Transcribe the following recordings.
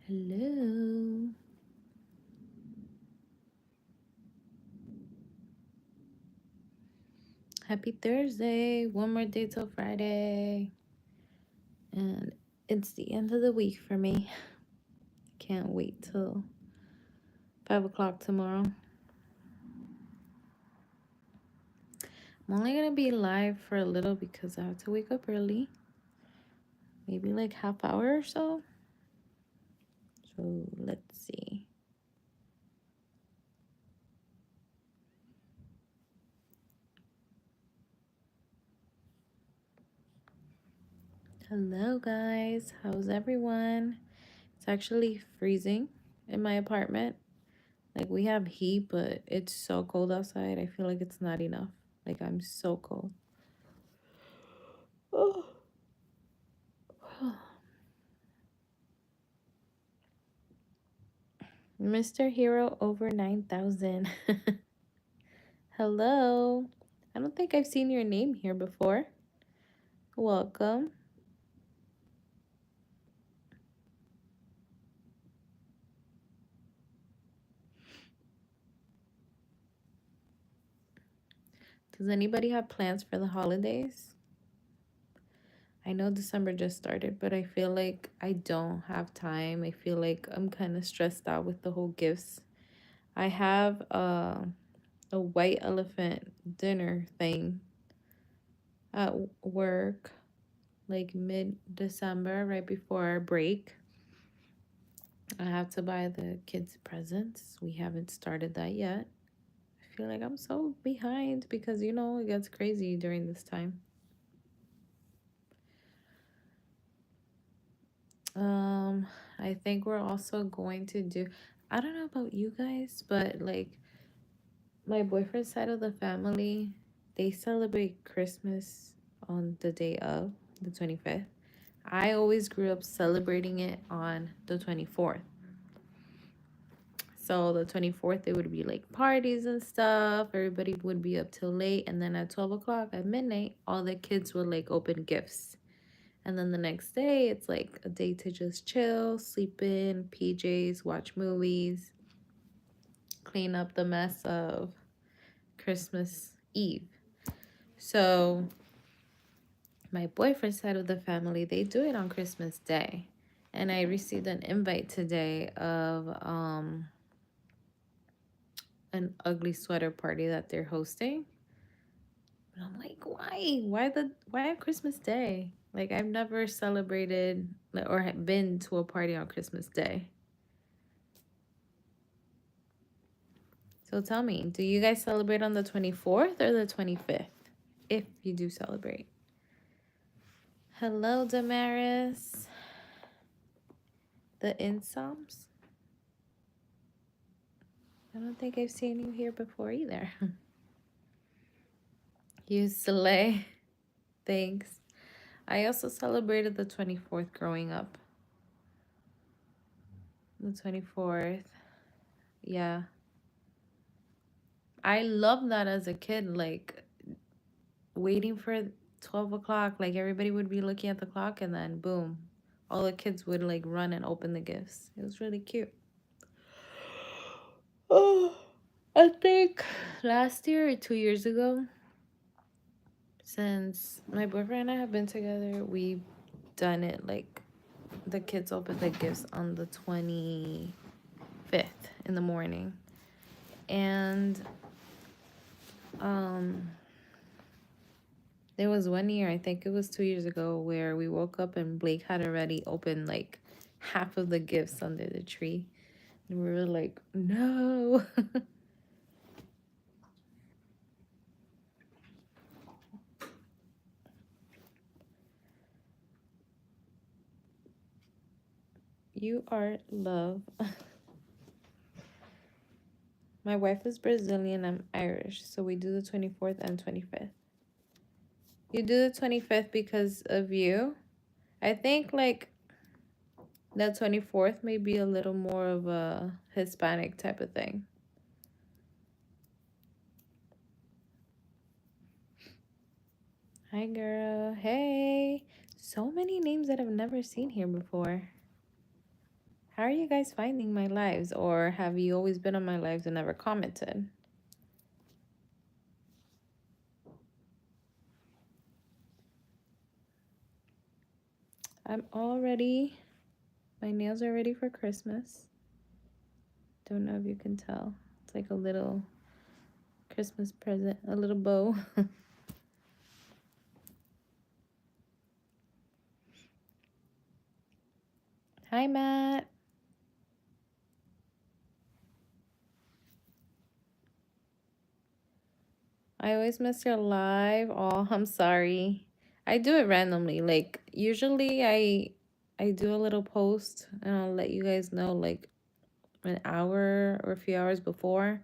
Hello. Happy Thursday. One more day till Friday. And it's the end of the week for me. Can't wait till 5 o'clock tomorrow. I'm only going to be live for a little because I have to wake up early. Maybe like half hour or so. So let's see. Hello, guys. How's everyone? It's actually freezing in my apartment. Like, we have heat, but it's so cold outside. I feel like it's not enough. Like, I'm so cold. Oh. Mr. Hero over 9,000. Hello. I don't think I've seen your name here before. Welcome. Does anybody have plans for the holidays? I know December just started, but I feel like I don't have time. I feel like I'm kind of stressed out with the whole gifts. I have a white elephant dinner thing at work, like mid-December, right before our break. I have to buy the kids presents. We haven't started that yet. I feel like I'm so behind because, it gets crazy during this time. I think we're also going to do, I don't know about you guys, but like my boyfriend's side of the family, they celebrate Christmas on the day of the 25th. I always grew up celebrating it on the 24th. So the 24th, it would be like parties and stuff. Everybody would be up till late. And then at 12 o'clock at midnight, all the kids would like open gifts. And then the next day, it's like a day to just chill, sleep in, PJs, watch movies, clean up the mess of Christmas Eve. So my boyfriend's side of the family, they do it on Christmas Day. And I received an invite today of an ugly sweater party that they're hosting. But I'm like, why? Why on Christmas Day? Like, I've never celebrated or been to a party on Christmas Day. So tell me, do you guys celebrate on the 24th or the 25th? If you do celebrate. Hello, Damaris. The Insoms. I don't think I've seen you here before either. You slay. Thanks. I also celebrated the 24th growing up. The 24th. Yeah. I loved that as a kid. Like, waiting for 12 o'clock. Like, everybody would be looking at the clock, and then boom. All the kids would, like, run and open the gifts. It was really cute. Oh, I think last year or 2 years ago, since my boyfriend and I have been together, we've done it like the kids open the gifts on the 25th in the morning. And there was one year, I think it was 2 years ago, where we woke up and Blake had already opened like half of the gifts under the tree. And we were like, no. You are love. My wife is Brazilian, I'm Irish, so we do the 24th and 25th. You do the 25th because of you. I think like the 24th may be a little more of a Hispanic type of thing. Hi, girl. Hey. So many names that I've never seen here before. How are you guys finding my lives? Or have you always been on my lives and never commented? I'm all ready. My nails are ready for Christmas. Don't know if you can tell. It's like a little Christmas present, a little bow. Hi, Matt. I always miss your live. Oh, I'm sorry. I do it randomly. Like usually I do a little post and I'll let you guys know like an hour or a few hours before.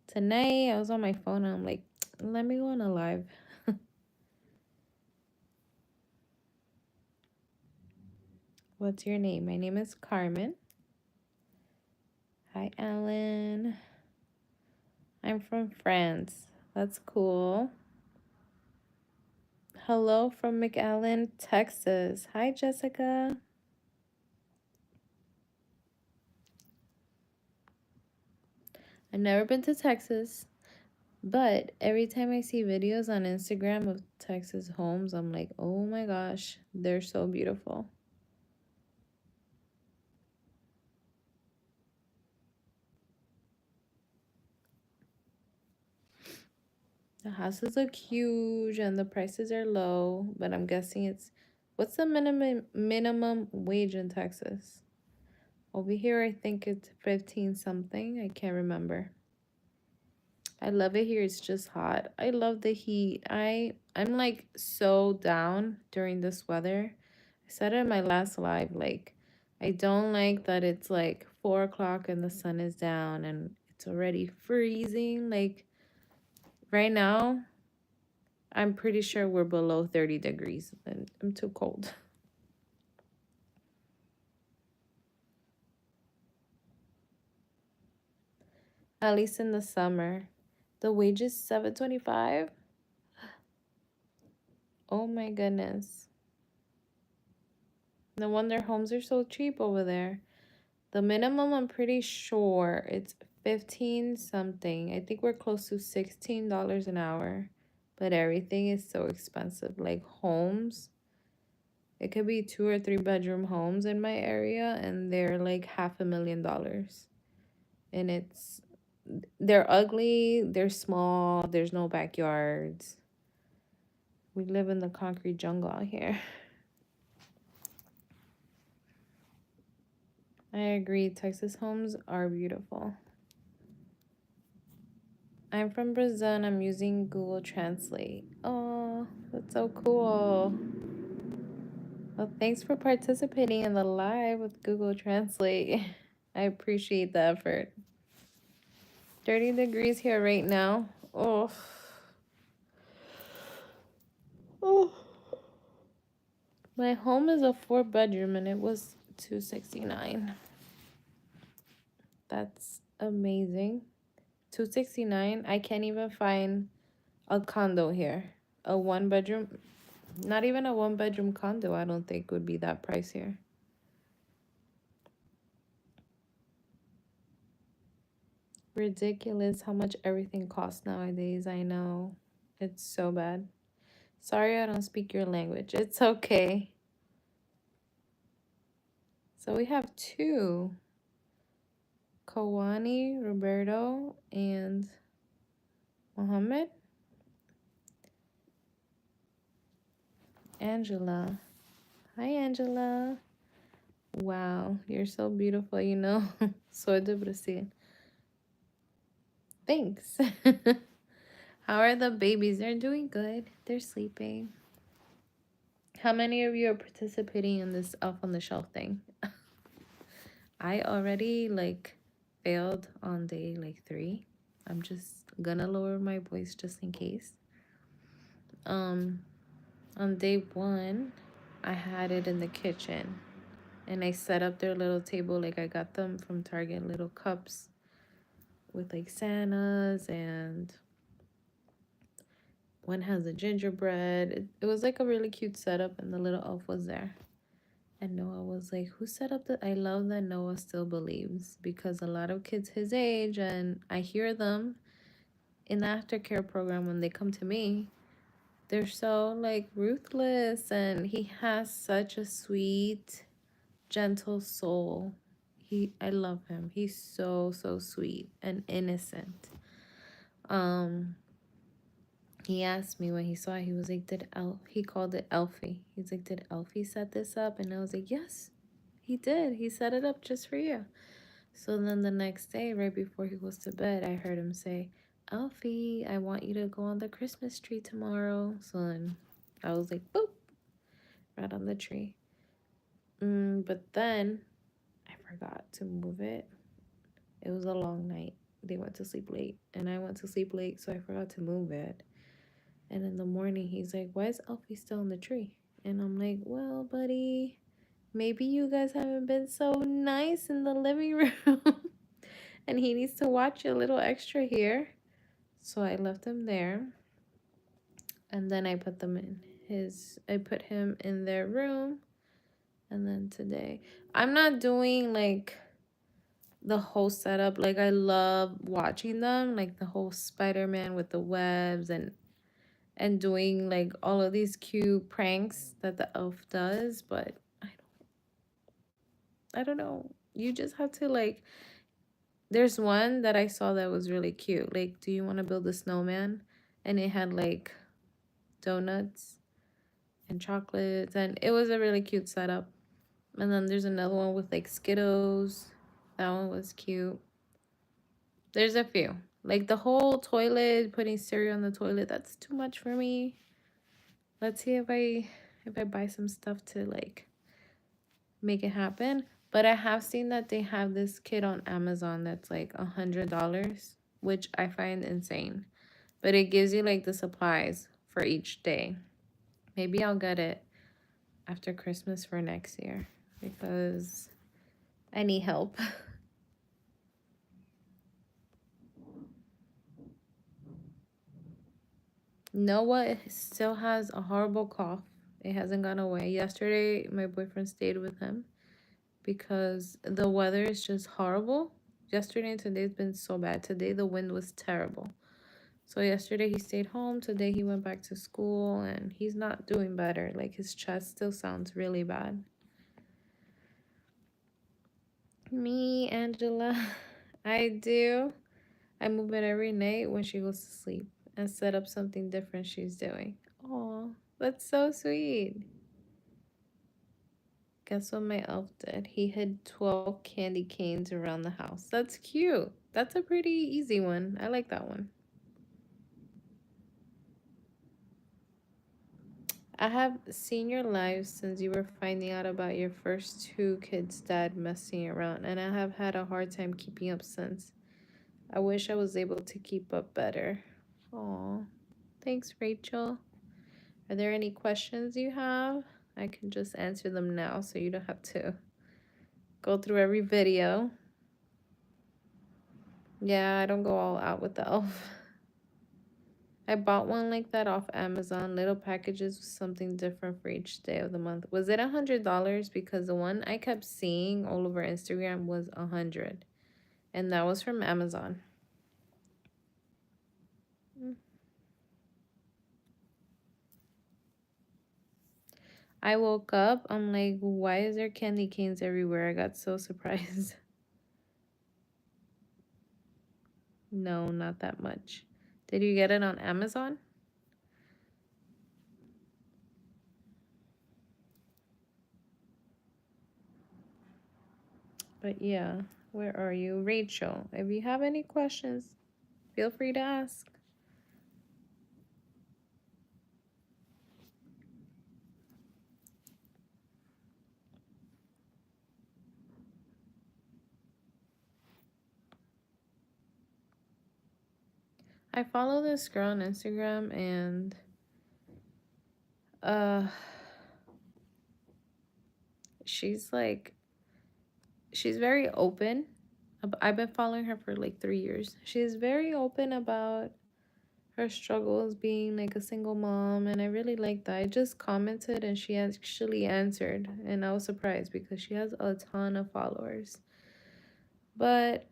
Tonight I was on my phone and I'm like, let me go on a live. What's your name? My name is Carmen. Hi, Alan. I'm from France. That's cool. Hello from McAllen, Texas. Hi, Jessica. I've never been to Texas, but every time I see videos on Instagram of Texas homes, I'm like, oh my gosh, they're so beautiful. The houses look huge and the prices are low, but I'm guessing it's what's the minimum wage in Texas? Over here I think it's 15 something. I can't remember. I love it here. It's just hot. I love the heat. I'm like so down during this weather. I said it in my last live, like I don't like that it's like 4 o'clock and the sun is down and it's already freezing. Like right now, I'm pretty sure we're below 30 degrees and I'm too cold. At least in the summer. The wage is $7.25. Oh my goodness. No wonder homes are so cheap over there. The minimum, I'm pretty sure it's 15 something. I think we're close to $16 an hour. But everything is so expensive. Like homes, it could be 2 or 3 bedroom homes in my area and they're like $500,000. And they're ugly, they're small, there's no backyards. We live in the concrete jungle out here. I agree, Texas homes are beautiful. I'm from Brazil and I'm using Google Translate. Oh, that's so cool. Well, thanks for participating in the live with Google Translate. I appreciate the effort. 30 degrees here right now. Oh. Oh. My home is a 4 bedroom and it was $269. That's amazing. $269. I can't even find a condo here. A 1 bedroom, not even a 1 bedroom condo, I don't think would be that price here. Ridiculous how much everything costs nowadays. I know. It's so bad. Sorry I don't speak your language. It's okay. So we have two. Kawani, Roberto, and Mohammed. Angela. Hi, Angela. Wow, you're so beautiful, you know. Soy de Brazil. Thanks. How are the babies? They're doing good. They're sleeping. How many of you are participating in this Elf on the Shelf thing? I already like failed on day like 3. I'm just gonna lower my voice just in case. On day 1, I had it in the kitchen and I set up their little table. Like I got them from Target, little cups with like Santas, and one has a gingerbread. It was like a really cute setup and the little elf was there. And Noah was like, who set up the... I love that Noah still believes, because a lot of kids his age, and I hear them in the aftercare program when they come to me, they're so like ruthless, and he has such a sweet, gentle soul. I love him. He's so sweet and innocent. Um he asked me when he saw it, he was like, he called it Elfie. He's like, did Elfie set this up? And I was like, yes, he did. He set it up just for you. So then the next day, right before he goes to bed, I heard him say, Elfie, I want you to go on the Christmas tree tomorrow. So then I was like, boop, right on the tree. But then I forgot to move it. It was a long night. They went to sleep late, and I went to sleep late, so I forgot to move it. And in the morning, he's like, why is Elfie still in the tree? And I'm like, well, buddy, maybe you guys haven't been so nice in the living room. And he needs to watch a little extra here. So I left him there. And then I put him in their room. And then today, I'm not doing like the whole setup. Like, I love watching them, like the whole Spider-Man with the webs, and doing like all of these cute pranks that the elf does, but I don't know. You just have to like... There's one that I saw that was really cute. Like, do you want to build a snowman? And it had like donuts and chocolates, and it was a really cute setup. And then there's another one with like Skittles. That one was cute. There's a few. Like the whole toilet, putting cereal on the toilet, that's too much for me. Let's see if I buy some stuff to like make it happen. But I have seen that they have this kit on Amazon that's like $100, which I find insane. But it gives you like the supplies for each day. Maybe I'll get it after Christmas for next year, because I need help. Noah still has a horrible cough. It hasn't gone away. Yesterday, my boyfriend stayed with him because the weather is just horrible. Yesterday and today's been so bad. Today, the wind was terrible. So yesterday, he stayed home. Today, he went back to school, and he's not doing better. Like, his chest still sounds really bad. Me, Angela, I do. I move it every night when she goes to sleep and set up something different she's doing. Oh, that's so sweet. Guess what my elf did? He hid 12 candy canes around the house. That's cute. That's a pretty easy one. I like that one. I have seen your live since you were finding out about your first two kids' dad messing around, and I have had a hard time keeping up since. I wish I was able to keep up better. Aw, thanks, Rachel. Are there any questions you have? I can just answer them now so you don't have to go through every video. Yeah, I don't go all out with the elf. I bought one like that off Amazon. Little packages with something different for each day of the month. Was it $100? Because the one I kept seeing all over Instagram was $100. And that was from Amazon. I woke up, I'm like, why is there candy canes everywhere? I got so surprised. No, not that much. Did you get it on Amazon? But yeah, where are you? Rachel, if you have any questions, feel free to ask. I follow this girl on Instagram, and she's like, she's very open. I've been following her for like 3 years. She's very open about her struggles being like a single mom, and I really like that. I just commented and she actually answered, and I was surprised because she has a ton of followers. But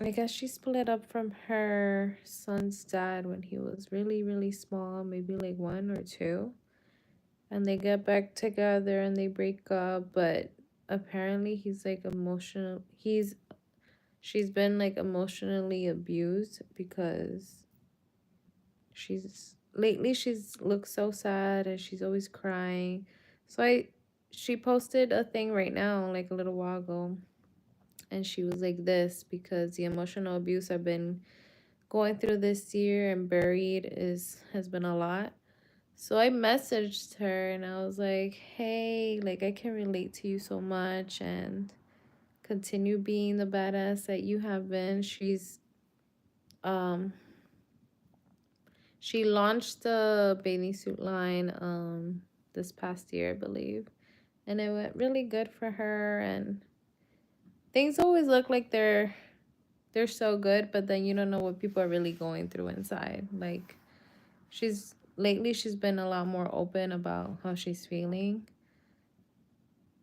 I guess she split up from her son's dad when he was really, really small, maybe like 1 or 2. And they get back together and they break up, but apparently he's like emotional. She's been like emotionally abused because she's looked so sad and she's always crying. So she posted a thing right now, like a little while ago, and she was like this because the emotional abuse I've been going through this year and buried is has been a lot. So I messaged her and I was like, "Hey, like I can relate to you so much and continue being the badass that you have been." Um she launched the bathing suit line this past year, I believe. And it went really good for her, and things always look like they're so good, but then you don't know what people are really going through inside. Like she's been a lot more open about how she's feeling.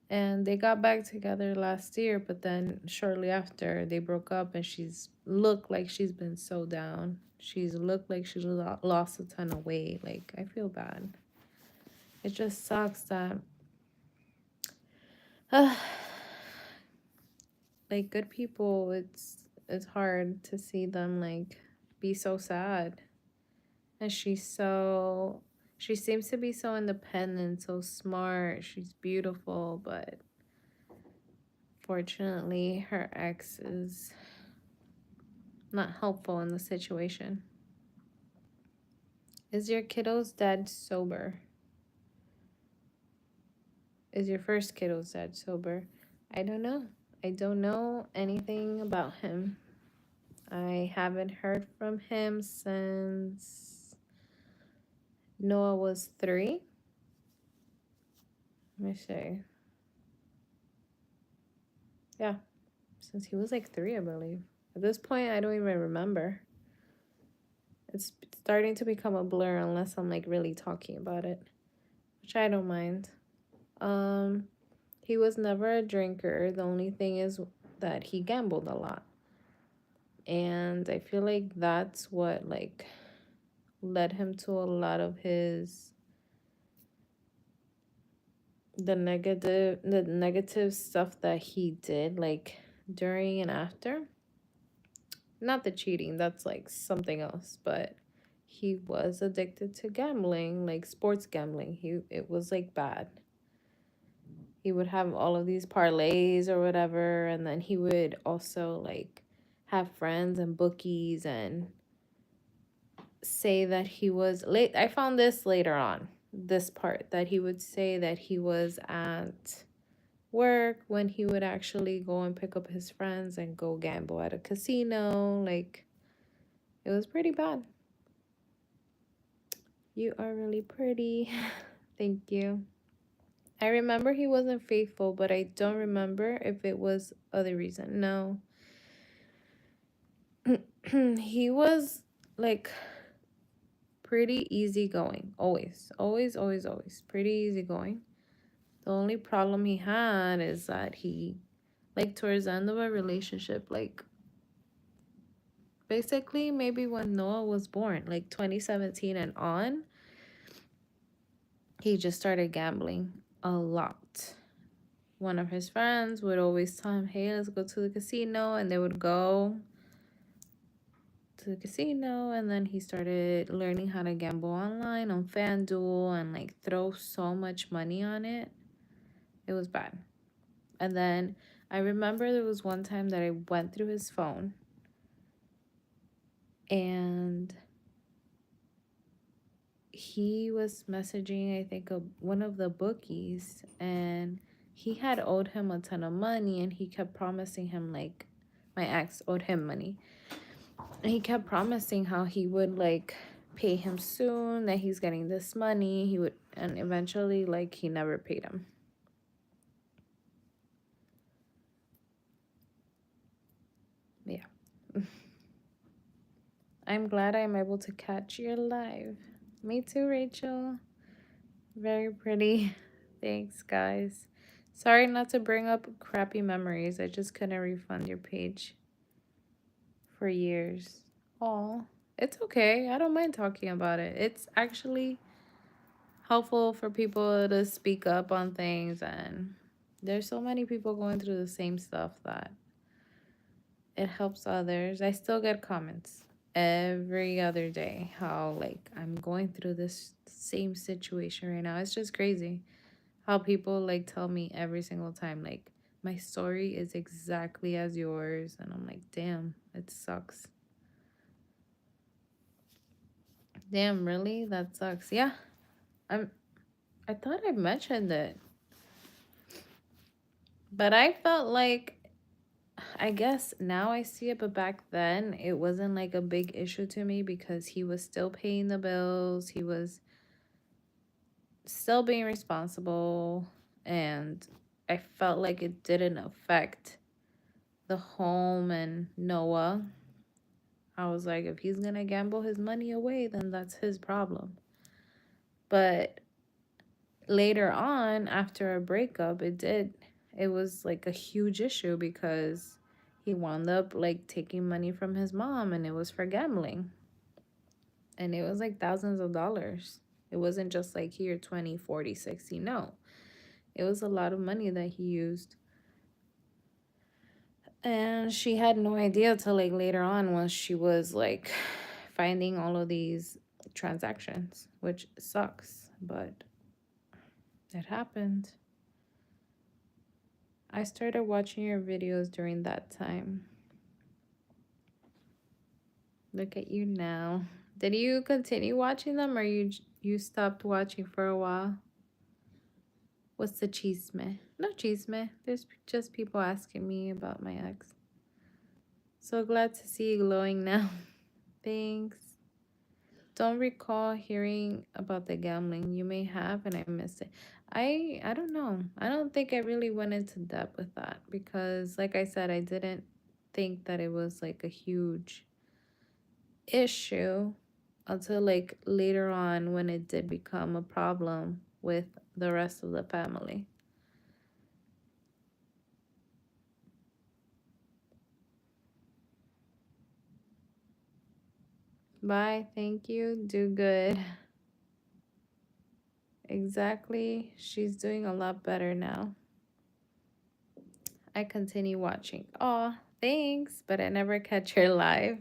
And they got back together last year, but then shortly after they broke up, and she's looked like she's been so down. She's looked like she's lost a ton of weight. Like, I feel bad. It just sucks that like good people, it's hard to see them like be so sad. And she seems to be so independent, so smart, she's beautiful, but fortunately her ex is not helpful in the situation. Is your kiddo's dad sober? Is your first kiddo's dad sober? I don't know. I don't know anything about him. I haven't heard from him since Noah was 3. Let me see. Yeah, since he was like 3, I believe. At this point, I don't even remember. It's starting to become a blur unless I'm like really talking about it, which I don't mind. Um, he was never a drinker. The only thing is that he gambled a lot. And I feel like that's what like led him to a lot of the negative stuff that he did like during and after. Not the cheating, that's like something else, but he was addicted to gambling, like sports gambling. It was like bad. He would have all of these parlays or whatever, and then he would also like have friends and bookies and say that he was late. I found this later on, this part, that he would say that he was at work when he would actually go and pick up his friends and go gamble at a casino. Like, it was pretty bad. You are really pretty. Thank you. I remember he wasn't faithful, but I don't remember if it was other reason. No. He was like pretty easygoing. Always. Always, always, always. Pretty easygoing. The only problem he had is that he, like, towards the end of a relationship, like, basically maybe when Noah was born, like 2017 and on, he just started gambling a lot. One of his friends would always tell him, "Hey, let's go to the casino," and they would go to the casino, and then he started learning how to gamble online on FanDuel and like throw so much money on it. It was bad. And then I remember there was one time that I went through his phone and he was messaging, I think, one of the bookies, and he had owed him a ton of money, and he kept promising him, like, my ex owed him money. And he kept promising how he would, like, pay him soon, that he's getting this money. He would, and eventually, like, he never paid him. Yeah. I'm glad I'm able to catch your live. Me too, Rachel. Very pretty. Thanks, guys. Sorry not to bring up crappy memories. I just couldn't refund your page for years. Oh, it's okay. I don't mind talking about it. It's actually helpful for people to speak up on things, and there's so many people going through the same stuff that it helps others. I still get comments every other day how like I'm going through this same situation right now. It's just crazy how people like tell me every single time like my story is exactly as yours, and I'm like, damn, it sucks. Damn, really? That sucks. Yeah. I'm I thought I mentioned it, but I felt like, I guess now I see it, but back then it wasn't like a big issue to me because he was still paying the bills. He was still being responsible, and I felt like it didn't affect the home and Noah. I was like, if he's gonna gamble his money away, then that's his problem. But later on, after a breakup, it was like a huge issue because he wound up like taking money from his mom, and it was for gambling. And it was like thousands of dollars. It wasn't just like here 20, 40, 60. No. It was a lot of money that he used. And she had no idea till like later on once she was like finding all of these transactions, which sucks, but it happened. I started watching your videos during that time. Look at you now. Did you continue watching them, or you stopped watching for a while? What's the chisme? No chisme. There's just people asking me about my ex. So glad to see you glowing now. Thanks. Don't recall hearing about the gambling. You may have, and I missed it. I don't know. I don't think I really went into depth with that because, like I said, I didn't think that it was like a huge issue until like later on when it did become a problem with the rest of the family. Bye. Thank you. Do good. Exactly. She's doing a lot better now. I continue watching. Oh, thanks, but I never catch her live.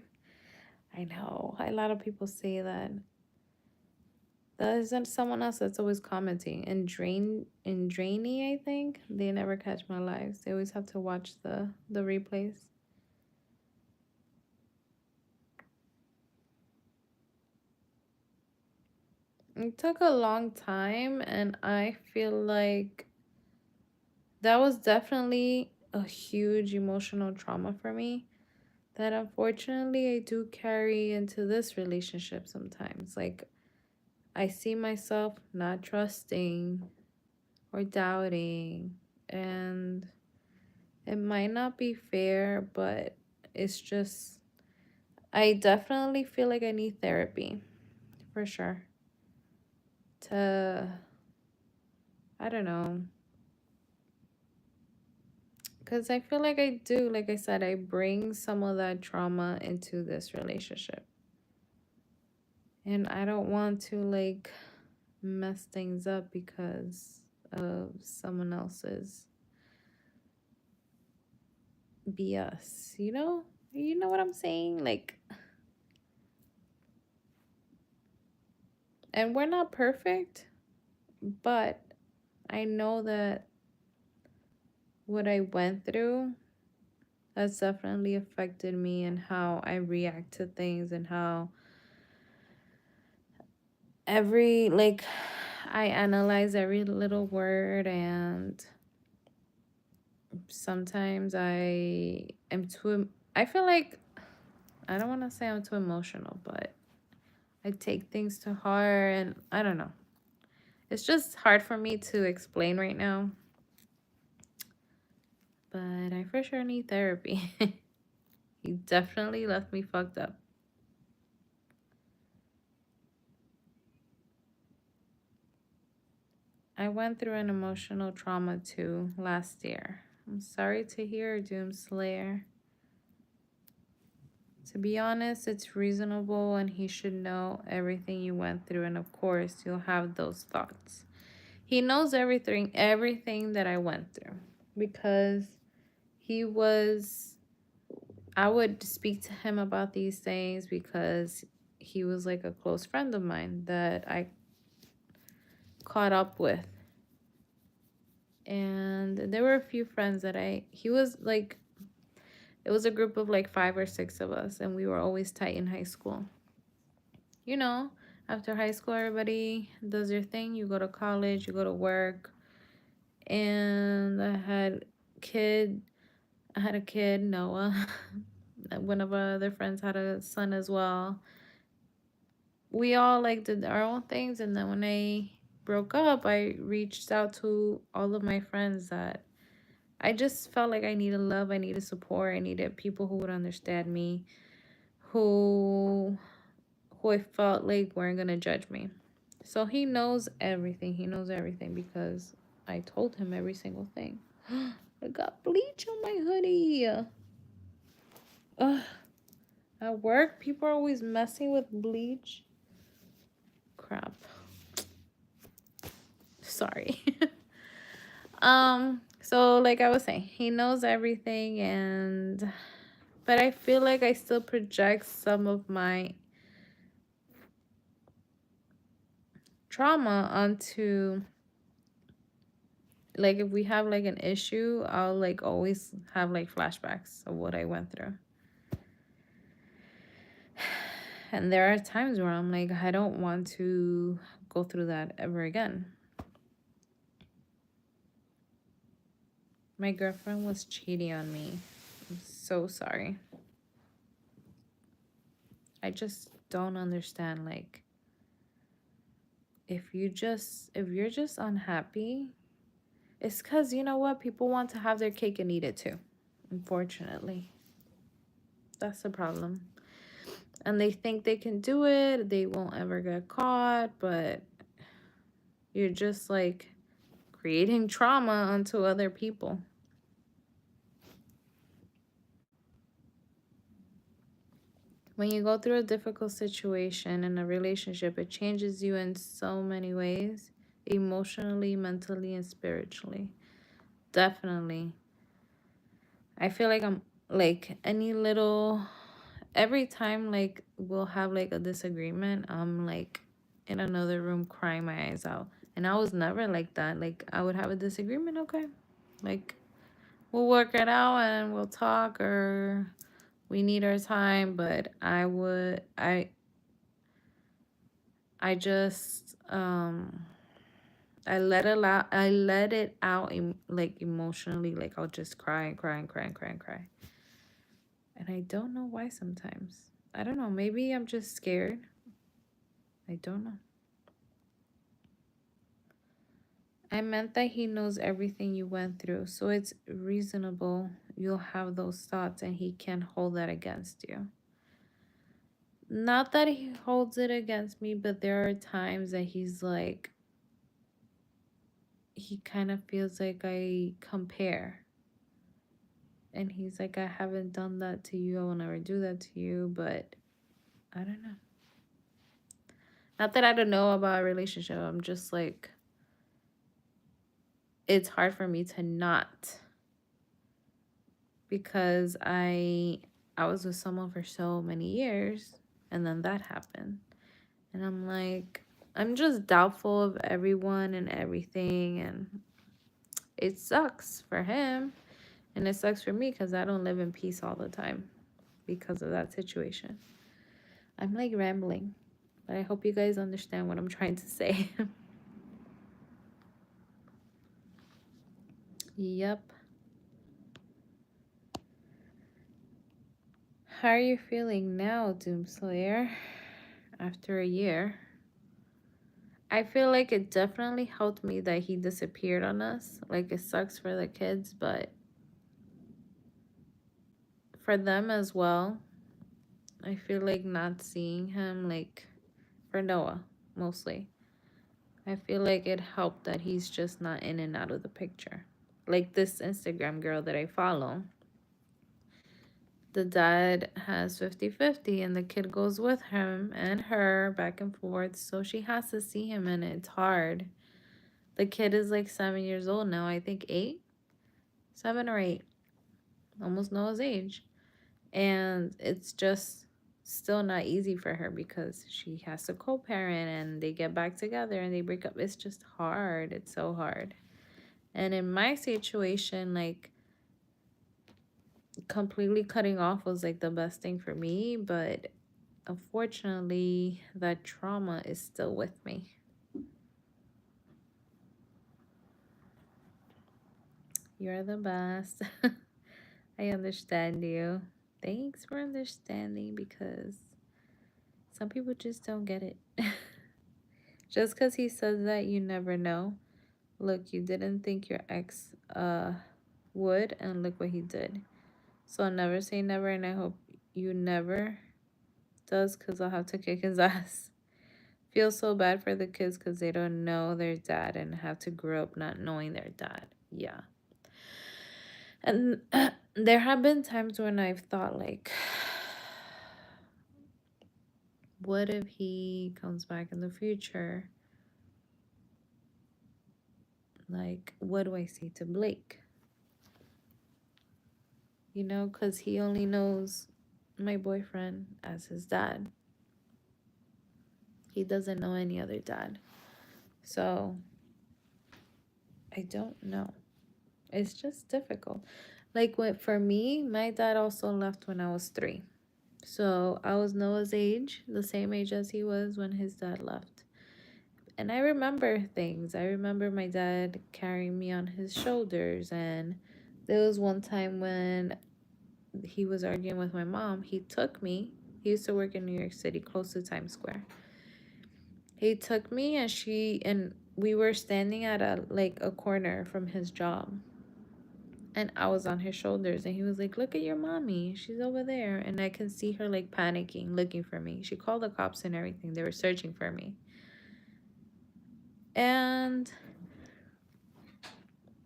I know. A lot of people say that. There's someone else that's always commenting. And Drainy, I think. They never catch my lives. They always have to watch the replays. It took a long time, and I feel like that was definitely a huge emotional trauma for me that unfortunately I do carry into this relationship sometimes. Like, I see myself not trusting or doubting, and it might not be fair, but it's just, I definitely feel like I need therapy for sure to, I don't know, because I feel like I do, like I said, I bring some of that trauma into this relationship. And I don't want to like mess things up because of someone else's BS, you know? You know what I'm saying? Like, and we're not perfect, but I know that what I went through has definitely affected me and how I react to things, and how every like I analyze every little word, and sometimes I feel like, I don't want to say I'm too emotional, but I take things to heart, and I don't know. It's just hard for me to explain right now, but I for sure need therapy. He definitely left me fucked up. I went through an emotional trauma too last year. I'm sorry to hear, Doomslayer. To be honest, it's reasonable and he should know everything you went through, and of course you'll have those thoughts. He knows everything that I went through because he was I would speak to him about these things because he was like a close friend of mine that I caught up with. And there were a few friends that he was like, it was a group of like 5 or 6 of us, and we were always tight in high school. You know, after high school, everybody does their thing. You go to college, you go to work. And kid, I had a kid, Noah. One of our other friends had a son as well. We all like did our own things, and then when I broke up, I reached out to all of my friends that I just felt like I needed love, I needed support, I needed people who would understand me, who I felt like weren't gonna judge me. So he knows everything. He knows everything because I told him every single thing. I got bleach on my hoodie. Ugh. At work, people are always messing with bleach. Crap. Sorry. So like I was saying, he knows everything, but I feel like I still project some of my trauma onto, like, if we have like an issue, I'll like always have like flashbacks of what I went through. And there are times where I'm like, I don't want to go through that ever again. My girlfriend was cheating on me. I'm so sorry. I just don't understand, like, if you're just unhappy, it's because, you know what, people want to have their cake and eat it too, unfortunately. That's the problem. And they think they can do it, they won't ever get caught, but you're just like creating trauma onto other people. When you go through a difficult situation in a relationship, it changes you in so many ways, emotionally, mentally, and spiritually. Definitely. I feel like I'm like every time like we'll have like a disagreement, I'm like in another room crying my eyes out. And I was never like that. Like, I would have a disagreement, okay? Like, we'll work it out and we'll talk, or we need our time, but I just I let it out like emotionally, like I'll just cry and cry and cry and cry and cry. And I don't know why sometimes. I don't know, maybe I'm just scared. I don't know. I meant that he knows everything you went through, so it's reasonable you'll have those thoughts and he can't hold that against you. Not that he holds it against me, but there are times that he's like, he kind of feels like I compare. And he's like, I haven't done that to you, I will never do that to you, but I don't know. Not that I don't know about a relationship, I'm just like, it's hard for me to not, because I was with someone for so many years and then that happened. And I'm like, I'm just doubtful of everyone and everything, and it sucks for him and it sucks for me because I don't live in peace all the time because of that situation. I'm like rambling, but I hope you guys understand what I'm trying to say. Yep. How are you feeling now, Doomslayer, after a year? I feel like it definitely helped me that he disappeared on us. Like, it sucks for the kids, but for them as well, I feel like not seeing him, like, for Noah, mostly. I feel like it helped that he's just not in and out of the picture. Like this Instagram girl that I follow, the dad has 50-50, and the kid goes with him and her back and forth. So she has to see him, and it's hard. The kid is like 7 years old now, I think 8, 7 or 8, almost know his age. And it's just still not easy for her because she has to co-parent and they get back together and they break up. It's just hard. It's so hard. And in my situation, like, completely cutting off was like the best thing for me, but unfortunately that trauma is still with me. You're the best. I understand you. Thanks for understanding, because some people just don't get it. Just because he says that, you never know. Look, you didn't think your ex would, and look what he did. So never say never, and I hope you never does, because I'll have to kick his ass. Feel so bad for the kids because they don't know their dad and have to grow up not knowing their dad. Yeah. And there have been times when I've thought, like, what if he comes back in the future? Like, what do I say to Blake? You know, because he only knows my boyfriend as his dad. He doesn't know any other dad. So, I don't know. It's just difficult. Like, for me, my dad also left when I was 3. So I was Noah's age, the same age as he was when his dad left. And I remember things. I remember my dad carrying me on his shoulders. And there was one time when he was arguing with my mom. He took me. He used to work in New York City, close to Times Square. He took me, and we were standing at a corner from his job. And I was on his shoulders, and he was like, look at your mommy. She's over there. And I can see her like panicking, looking for me. She called the cops and everything. They were searching for me. And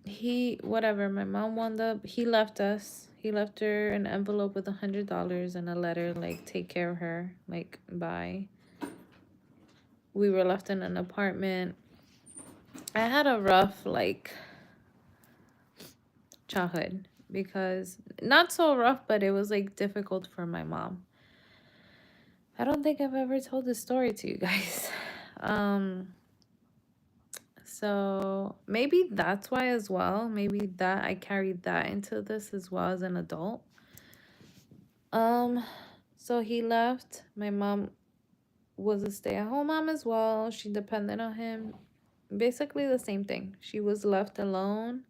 my mom wound up, he left us. He left her an envelope with $100 and a letter, like, take care of her, like, bye. We were left in an apartment. I had a rough, like, childhood, because not so rough, but it was like difficult for my mom. I don't think I've ever told this story to you guys. So maybe that's why as well. Maybe that I carried that into this as well as an adult. So he left. My mom was a stay-at-home mom as well. She depended on him. Basically the same thing. She was left alone.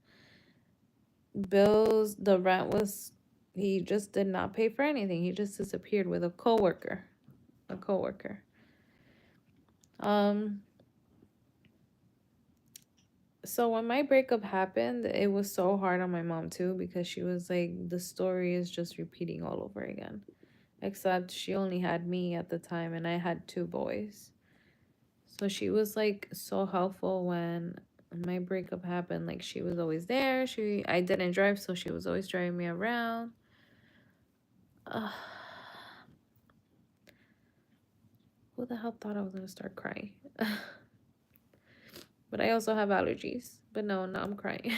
Bills, the rent was, he just did not pay for anything. He just disappeared with a coworker. So when my breakup happened, it was so hard on my mom too, because she was like, the story is just repeating all over again. Except she only had me at the time and I had 2 boys. So she was like so helpful when my breakup happened. Like, she was always there. I didn't drive, so she was always driving me around. Who the hell thought I was gonna start crying? But I also have allergies. But no, I'm crying.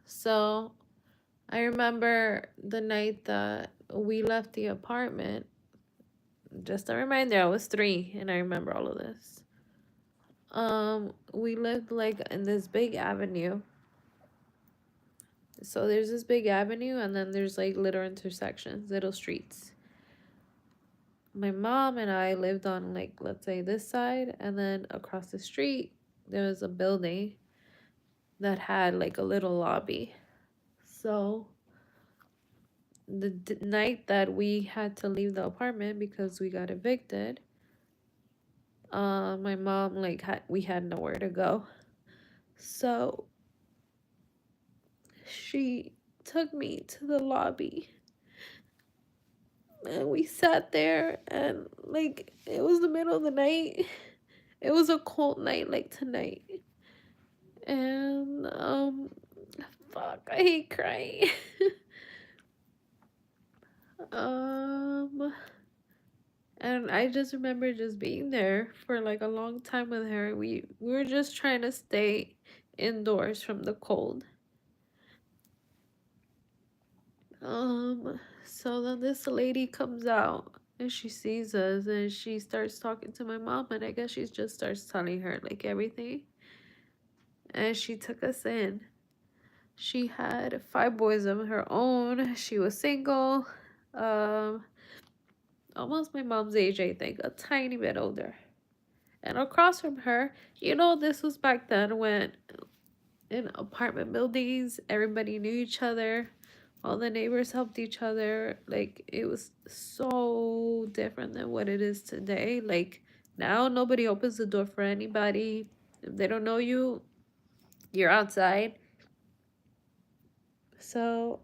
So I remember the night that we left the apartment. Just a reminder, I was 3 and I remember all of this. We lived like in this big avenue. So there's this big avenue, and then there's like little intersections, little streets. My mom and I lived on, like, let's say this side, and then across the street there was a building that had like a little lobby. So the night that we had to leave the apartment because we got evicted, my mom, like, we had nowhere to go. So she took me to the lobby. And we sat there, and like it was the middle of the night. It was a cold night like tonight. And fuck, I hate crying. um and I just remember just being there for like a long time with her. We were just trying to stay indoors from the cold. So then this lady comes out and she sees us and she starts talking to my mom, and I guess she just starts telling her like everything. And she took us in. She had 5 boys of her own. She was single. Um, Almost my mom's age, I think, a tiny bit older. And across from her, this was back then when in apartment buildings, everybody knew each other. All the neighbors helped each other. Like, it was so different than what it is today. Like, now nobody opens the door for anybody. If they don't know you, you're outside. So,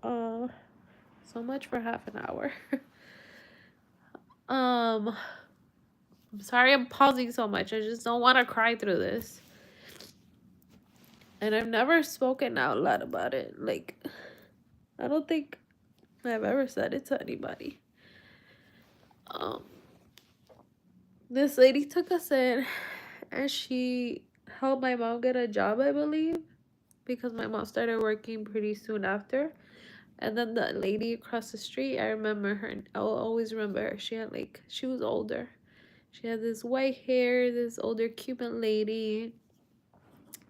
so much for half an hour. I'm sorry I'm pausing so much. I just don't want to cry through this. And I've never spoken out loud about it. Like, I don't think I've ever said it to anybody. Um, this lady took us in and she helped my mom get a job, I believe, because my mom started working pretty soon after. And then the lady across the street, I remember her. I'll always remember her. She was older. She had this white hair, this older Cuban lady.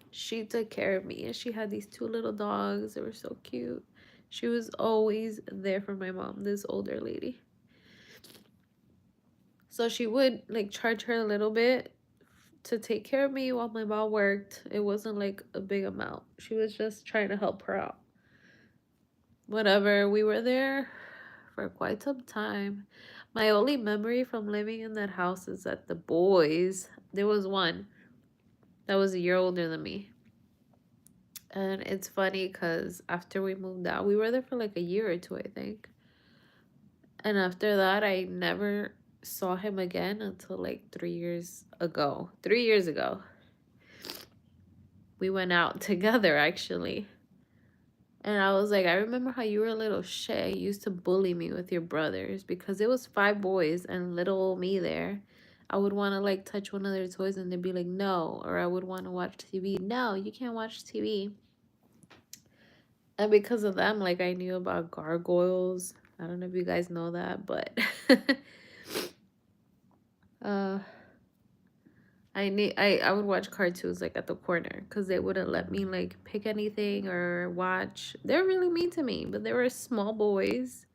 She took care of me, and she had these 2 little dogs. They were so cute. She was always there for my mom, this older lady. So she would like charge her a little bit to take care of me while my mom worked. It wasn't like a big amount. She was just trying to help her out. Whatever, we were there for quite some time. My only memory from living in that house is that the boys, there was one that was a year older than me. And it's funny because after we moved out, we were there for like a year or two, I think. And after that, I never saw him again until like 3 years ago. 3 years ago. We went out together, actually. And I was like, I remember how you were a little shit. You used to bully me with your brothers because it was 5 boys and little me there. I would want to like touch one of their toys and they'd be like, no. Or I would want to watch TV. No, you can't watch TV. And because of them, like I knew about gargoyles. I don't know if you guys know that, but uh I would watch cartoons like at the corner because they wouldn't let me like pick anything or watch. They're really mean to me, but they were small boys.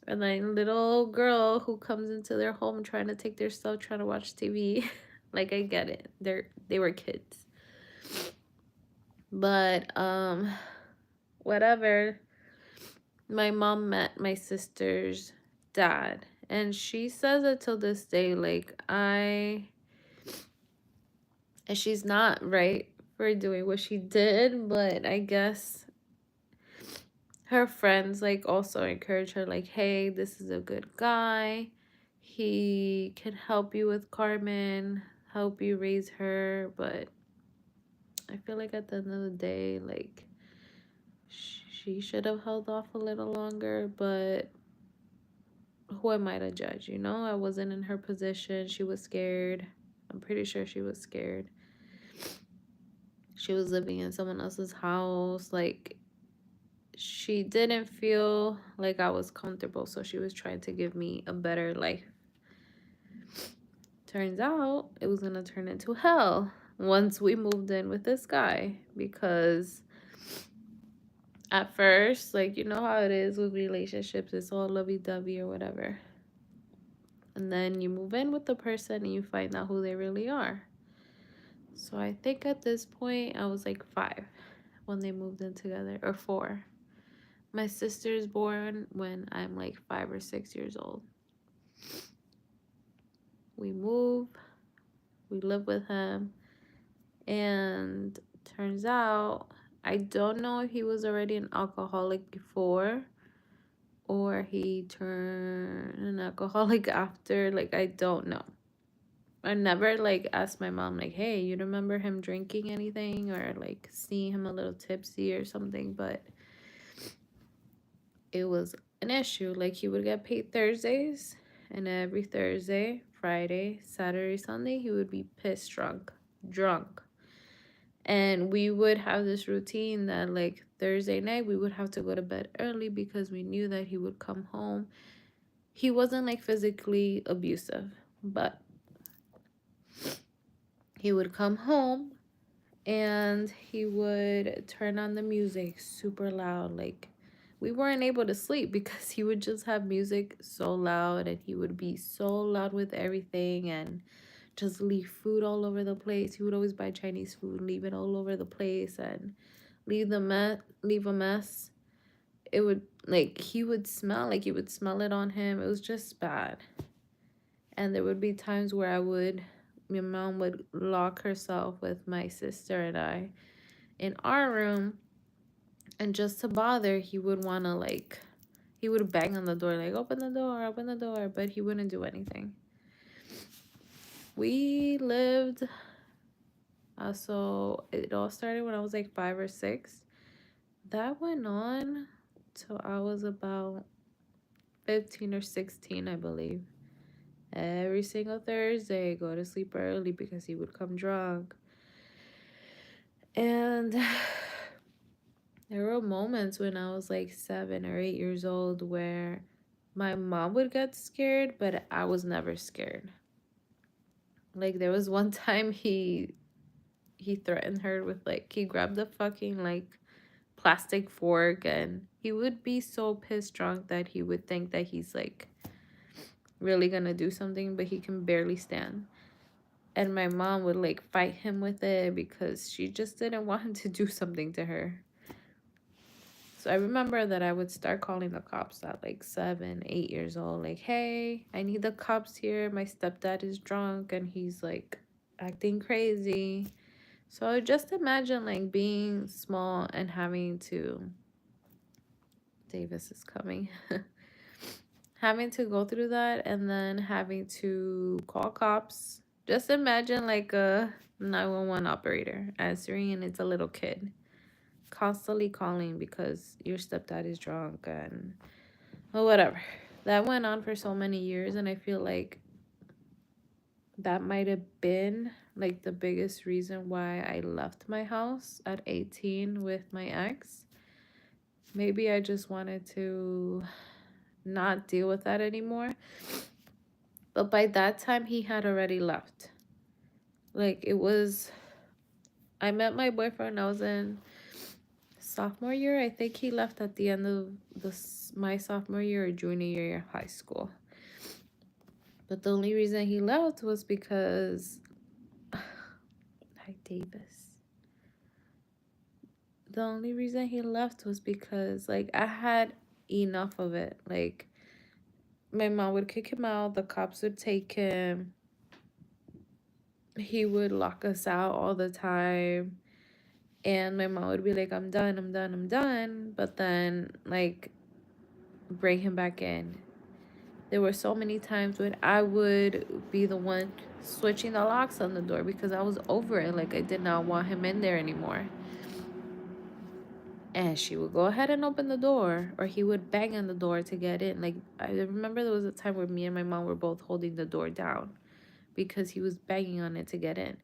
And then little girl who comes into their home trying to take their stuff, trying to watch TV. Like I get it. They were kids. But whatever. My mom met my sister's dad, and she says it till this day, like and she's not right for doing what she did, but I guess her friends like also encourage her, like, hey, this is a good guy, he can help you with Carmen, help you raise her. But I feel like at the end of the day, like, she should have held off a little longer. But who am I to judge? I wasn't in her position. She was scared. I'm pretty sure she was scared. She was living in someone else's house. Like, she didn't feel like I was comfortable, so she was trying to give me a better life. Turns out it was gonna turn into hell once we moved in with this guy, because at first, like, you know how it is with relationships, it's all lovey-dovey or whatever. And then you move in with the person and you find out who they really are. So I think at this point I was like 5 when they moved in together, or 4. My sister's born when I'm like 5 or 6 years old. We move, we live with him, and turns out I don't know if he was already an alcoholic before or he turned an alcoholic after. Like, I don't know. I never like asked my mom like, "Hey, you remember him drinking anything or like seeing him a little tipsy or something?" But it was an issue. Like he would get paid Thursdays, and every Thursday, Friday, Saturday, Sunday, he would be pissed drunk. And we would have this routine that like Thursday night we would have to go to bed early because we knew that he would come home. He wasn't like physically abusive, but he would come home and he would turn on the music super loud. Like we weren't able to sleep because he would just have music so loud, and he would be so loud with everything and just leave food all over the place. He would always buy Chinese food, leave it all over the place, and leave a mess. It would like he would smell, like you would smell it on him. It was just bad. And there would be times where my mom would lock herself with my sister and I in our room, and just to bother, he would want to like, he would bang on the door like, open the door, but he wouldn't do anything. We lived, so it all started when I was like 5 or 6. That went on till I was about 15 or 16, I believe. Every single Thursday, go to sleep early because he would come drunk. And there were moments when I was like 7 or 8 years old where my mom would get scared, but I was never scared. Like there was one time he threatened her with like, he grabbed the fucking like plastic fork, and he would be so pissed drunk that he would think that he's like really gonna do something, but he can barely stand. And my mom would like fight him with it because she just didn't want him to do something to her. So I remember that I would start calling the cops at like 7, 8 years old. Like, hey, I need the cops here. My stepdad is drunk and he's like acting crazy. So just imagine like being small and having to, Davis is coming, having to go through that and then having to call cops. Just imagine like a 911 operator answering and it's a little kid constantly calling because your stepdad is drunk and well, whatever. That went on for so many years, and I feel like that might have been like the biggest reason why I left my house at 18 with my ex. Maybe I just wanted to not deal with that anymore. But by that time, he had already left. Like, it was, I met my boyfriend, I was in sophomore year. I think he left at the end of my sophomore year or junior year of high school. But the only reason he left was because hi Davis. The only reason he left was because like I had enough of it. Like my mom would kick him out, the cops would take him. He would lock us out all the time. And my mom would be like, I'm done, I'm done, I'm done. But then like bring him back in. There were so many times when I would be the one switching the locks on the door because I was over it. Like I did not want him in there anymore. And she would go ahead and open the door, or he would bang on the door to get in. Like I remember there was a time where me and my mom were both holding the door down because he was banging on it to get in.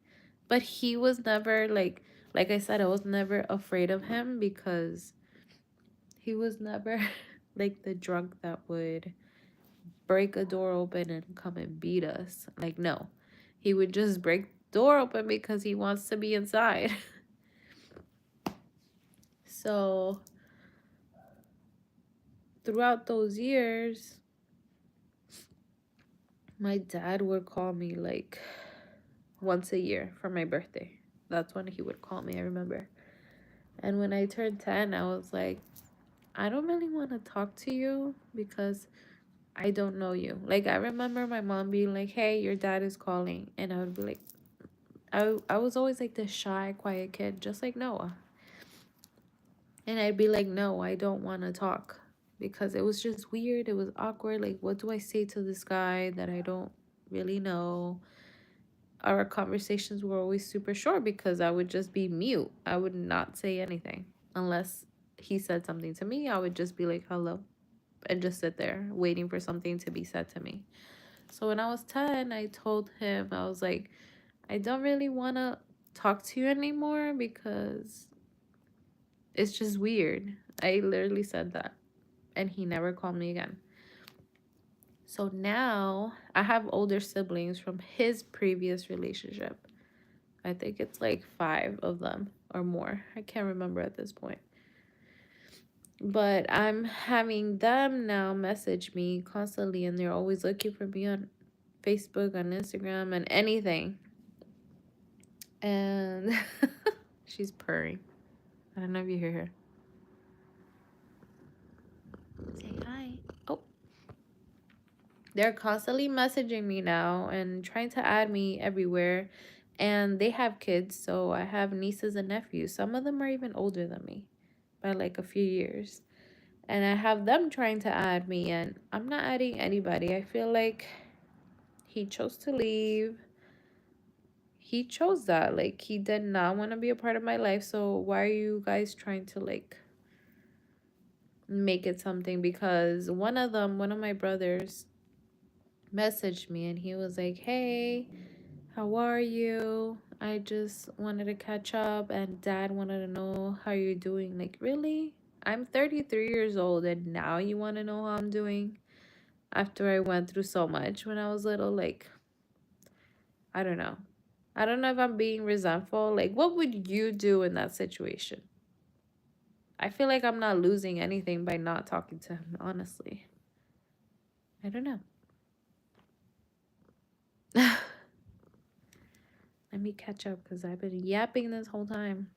But he was never like I said, I was never afraid of him because he was never like the drunk that would break a door open and come and beat us. Like no. He would just break the door open because he wants to be inside. So throughout those years, my dad would call me like once a year for my birthday. That's when he would call me, I remember. And when I turned 10, I was like, I don't really want to talk to you because I don't know you. Like, I remember my mom being like, hey, your dad is calling. And I would be like, I was always like this shy, quiet kid, just like Noah. And I'd be like, no, I don't want to talk. because it was just weird. It was awkward. Like, what do I say to this guy that I don't really know? Our conversations were always super short because I would just be mute. I would not say anything unless he said something to me. I would just be like, hello, and just sit there waiting for something to be said to me. So when I was 10, I told him, I was like, I don't really want to talk to you anymore because it's just weird. I literally said that. And he never called me again. So now I have older siblings from his previous relationship. I think it's like 5 of them or more. I can't remember at this point. But I'm having them now message me constantly, and they're always looking for me on Facebook, on Instagram, and anything. And she's purring. I don't know if you hear her. Say hi. Oh. They're constantly messaging me now and trying to add me everywhere. And they have kids, so I have nieces and nephews. Some of them are even older than me by like a few years. And I have them trying to add me, and I'm not adding anybody. I feel like he chose to leave. He chose that. Like, he did not want to be a part of my life. So why are you guys trying to like make it something? Because one of my brothers messaged me and he was like, hey, how are you? I just wanted to catch up, and dad wanted to know how you're doing. Like, really? I'm 33 years old and now you want to know how I'm doing after I went through so much when I was little? Like, I don't know. I don't know if I'm being resentful. Like, what would you do in that situation? I feel like I'm not losing anything by not talking to him, honestly. I don't know. Let me catch up because I've been yapping this whole time.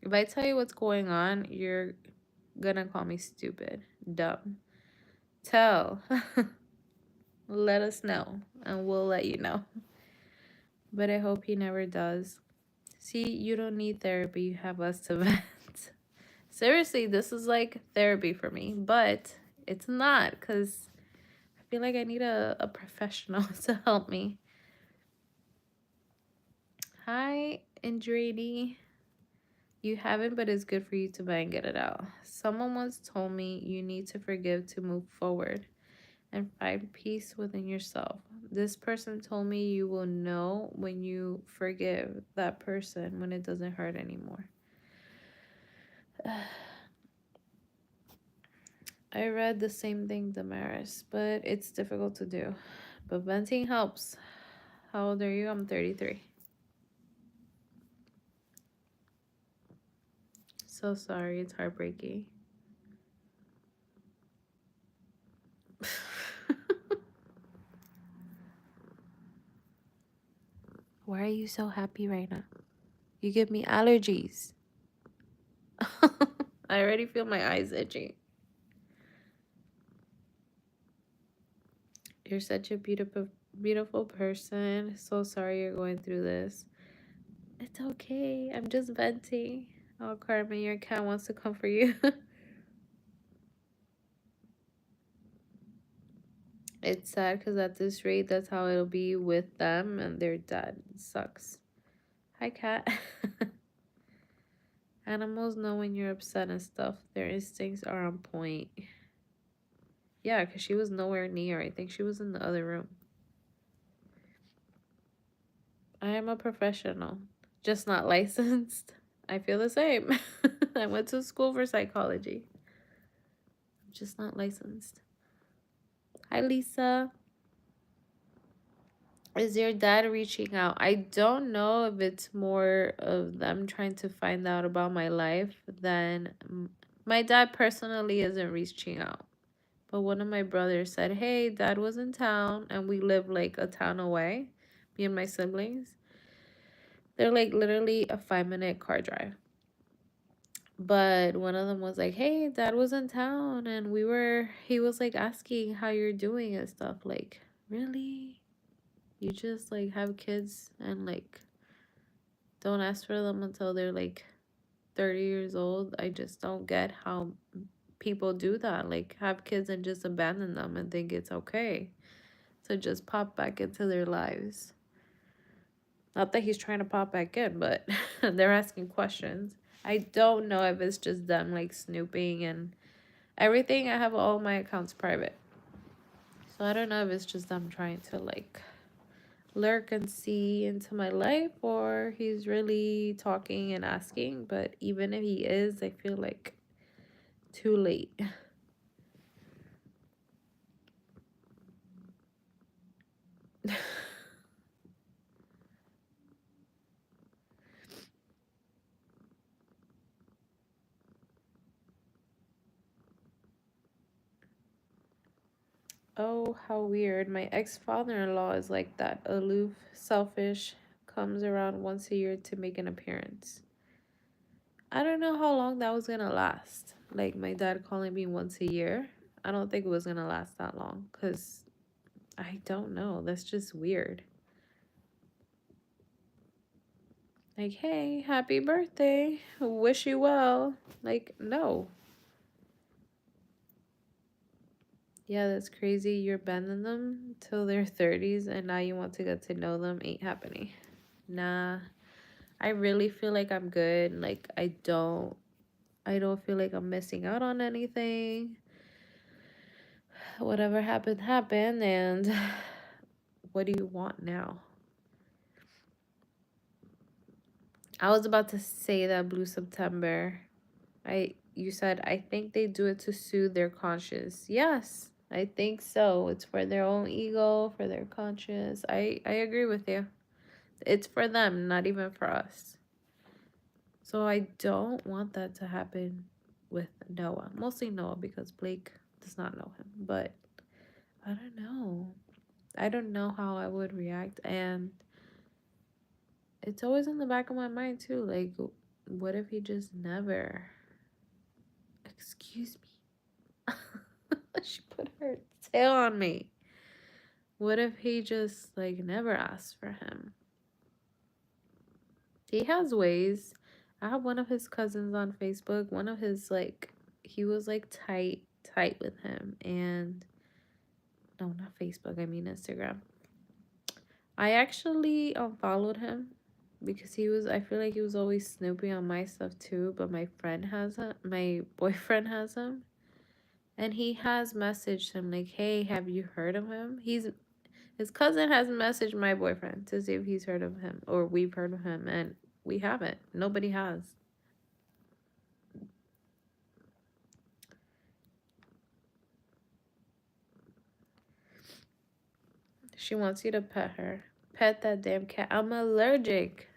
If I tell you what's going on, you're gonna call me stupid, dumb. Tell. Let us know, and we'll let you know. But I hope he never does. See, you don't need therapy. You have us to vent. Seriously, this is like therapy for me, but it's not because I feel like I need a professional to help me. Hi, Andrade. You haven't, but it's good for you to buy and get it out. Someone once told me you need to forgive to move forward and find peace within yourself. This person told me you will know when you forgive that person when it doesn't hurt anymore. I read the same thing, Damaris, but it's difficult to do. But venting helps. How old are you? I'm 33. So sorry, it's heartbreaking. Why are you so happy right now? You give me allergies. I already feel my eyes itching. You're such a beautiful person. So sorry you're going through this. It's okay. I'm just venting. Oh, Carmen, your cat wants to come for you. It's sad because at this rate, that's how it'll be with them and their dad. It sucks. Hi, cat. Animals know when you're upset and stuff. Their instincts are on point. Yeah, because she was nowhere near. I think she was in the other room. I am a professional, just not licensed. I feel the same. I went to school for psychology. I'm just not licensed. Hi, Lisa. Is your dad reaching out? I don't know if it's more of them trying to find out about my life than my dad personally isn't reaching out. But one of my brothers said, hey, dad was in town and we live like a town away, me and my siblings. They're like literally a 5-minute car drive. But one of them was like, hey, dad was in town and he was like asking how you're doing and stuff. Like, really? You just like have kids and like Don't ask for them until they're like 30 years old. I just don't get how people do that. Like, have kids and just abandon them and think it's okay to just pop back into their lives. Not that he's trying to pop back in, but they're asking questions. I don't know if it's just them like snooping and everything. I have all my accounts private. So I don't know if it's just them trying to like lurk and see into my life or he's really talking and asking. But even if he is, I feel like too late. Oh, how weird. My ex-father-in-law is like that. Aloof, selfish, comes around once a year to make an appearance. I don't know how long that was gonna last. Like my dad calling me once a year. I don't think it was gonna last that long because I don't know. That's just weird. Like, hey, happy birthday. Wish you well. Like, no. Yeah, that's crazy. You're bending them till their 30s and now you want to get to know them. Ain't happening. Nah. I really feel like I'm good. Like, I don't feel like I'm missing out on anything. Whatever happened, happened. And what do you want now? I was about to say that Blue September. You said I think they do it to soothe their conscience. Yes, I think so. It's for their own ego, for their conscience. I agree with you. It's for them, not even for us. So I don't want that to happen with Noah. Mostly Noah because Blake does not know him. But I don't know. I don't know how I would react, and it's always in the back of my mind too. Like, what if he just never? Excuse me. She put her tail on me. What if he just like never asked for him? He has ways. I have one of his cousins on Facebook. One of his like he was like tight with him, and no, not Facebook. I mean Instagram. I actually unfollowed him because I feel like he was always snooping on my stuff too, but my boyfriend has him. And he has messaged him like, "Hey, have you heard of him?" His cousin has messaged my boyfriend to see if he's heard of him or we've heard of him, and we haven't. Nobody has. She wants you to pet her. Pet that damn cat. I'm allergic.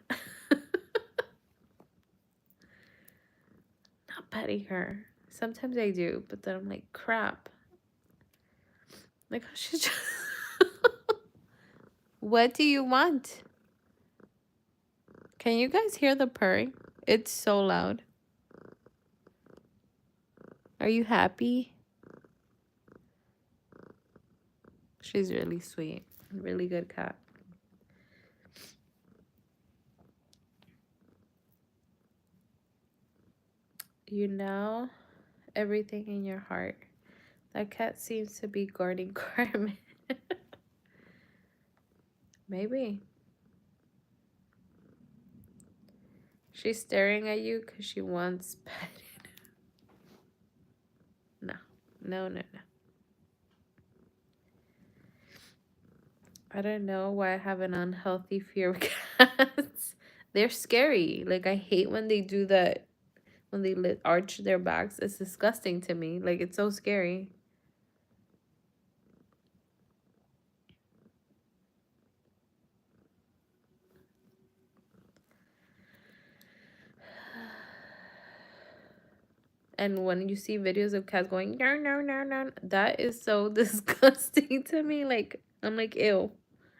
Not petting her. Sometimes I do, but then I'm like, crap. Like, she's just. What do you want? Can you guys hear the purring? It's so loud. Are you happy? She's really sweet. Really good cat. You know everything in your heart. That cat seems to be guarding Carmen. Maybe. She's staring at you because she wants petted. No. No, no, no. I don't know why I have an unhealthy fear of cats. They're scary. Like, I hate when they do that. When they arch their backs. It's disgusting to me. Like, it's so scary. And when you see videos of cats going, no, no, no, no, that is so disgusting to me. Like, I'm like, ew.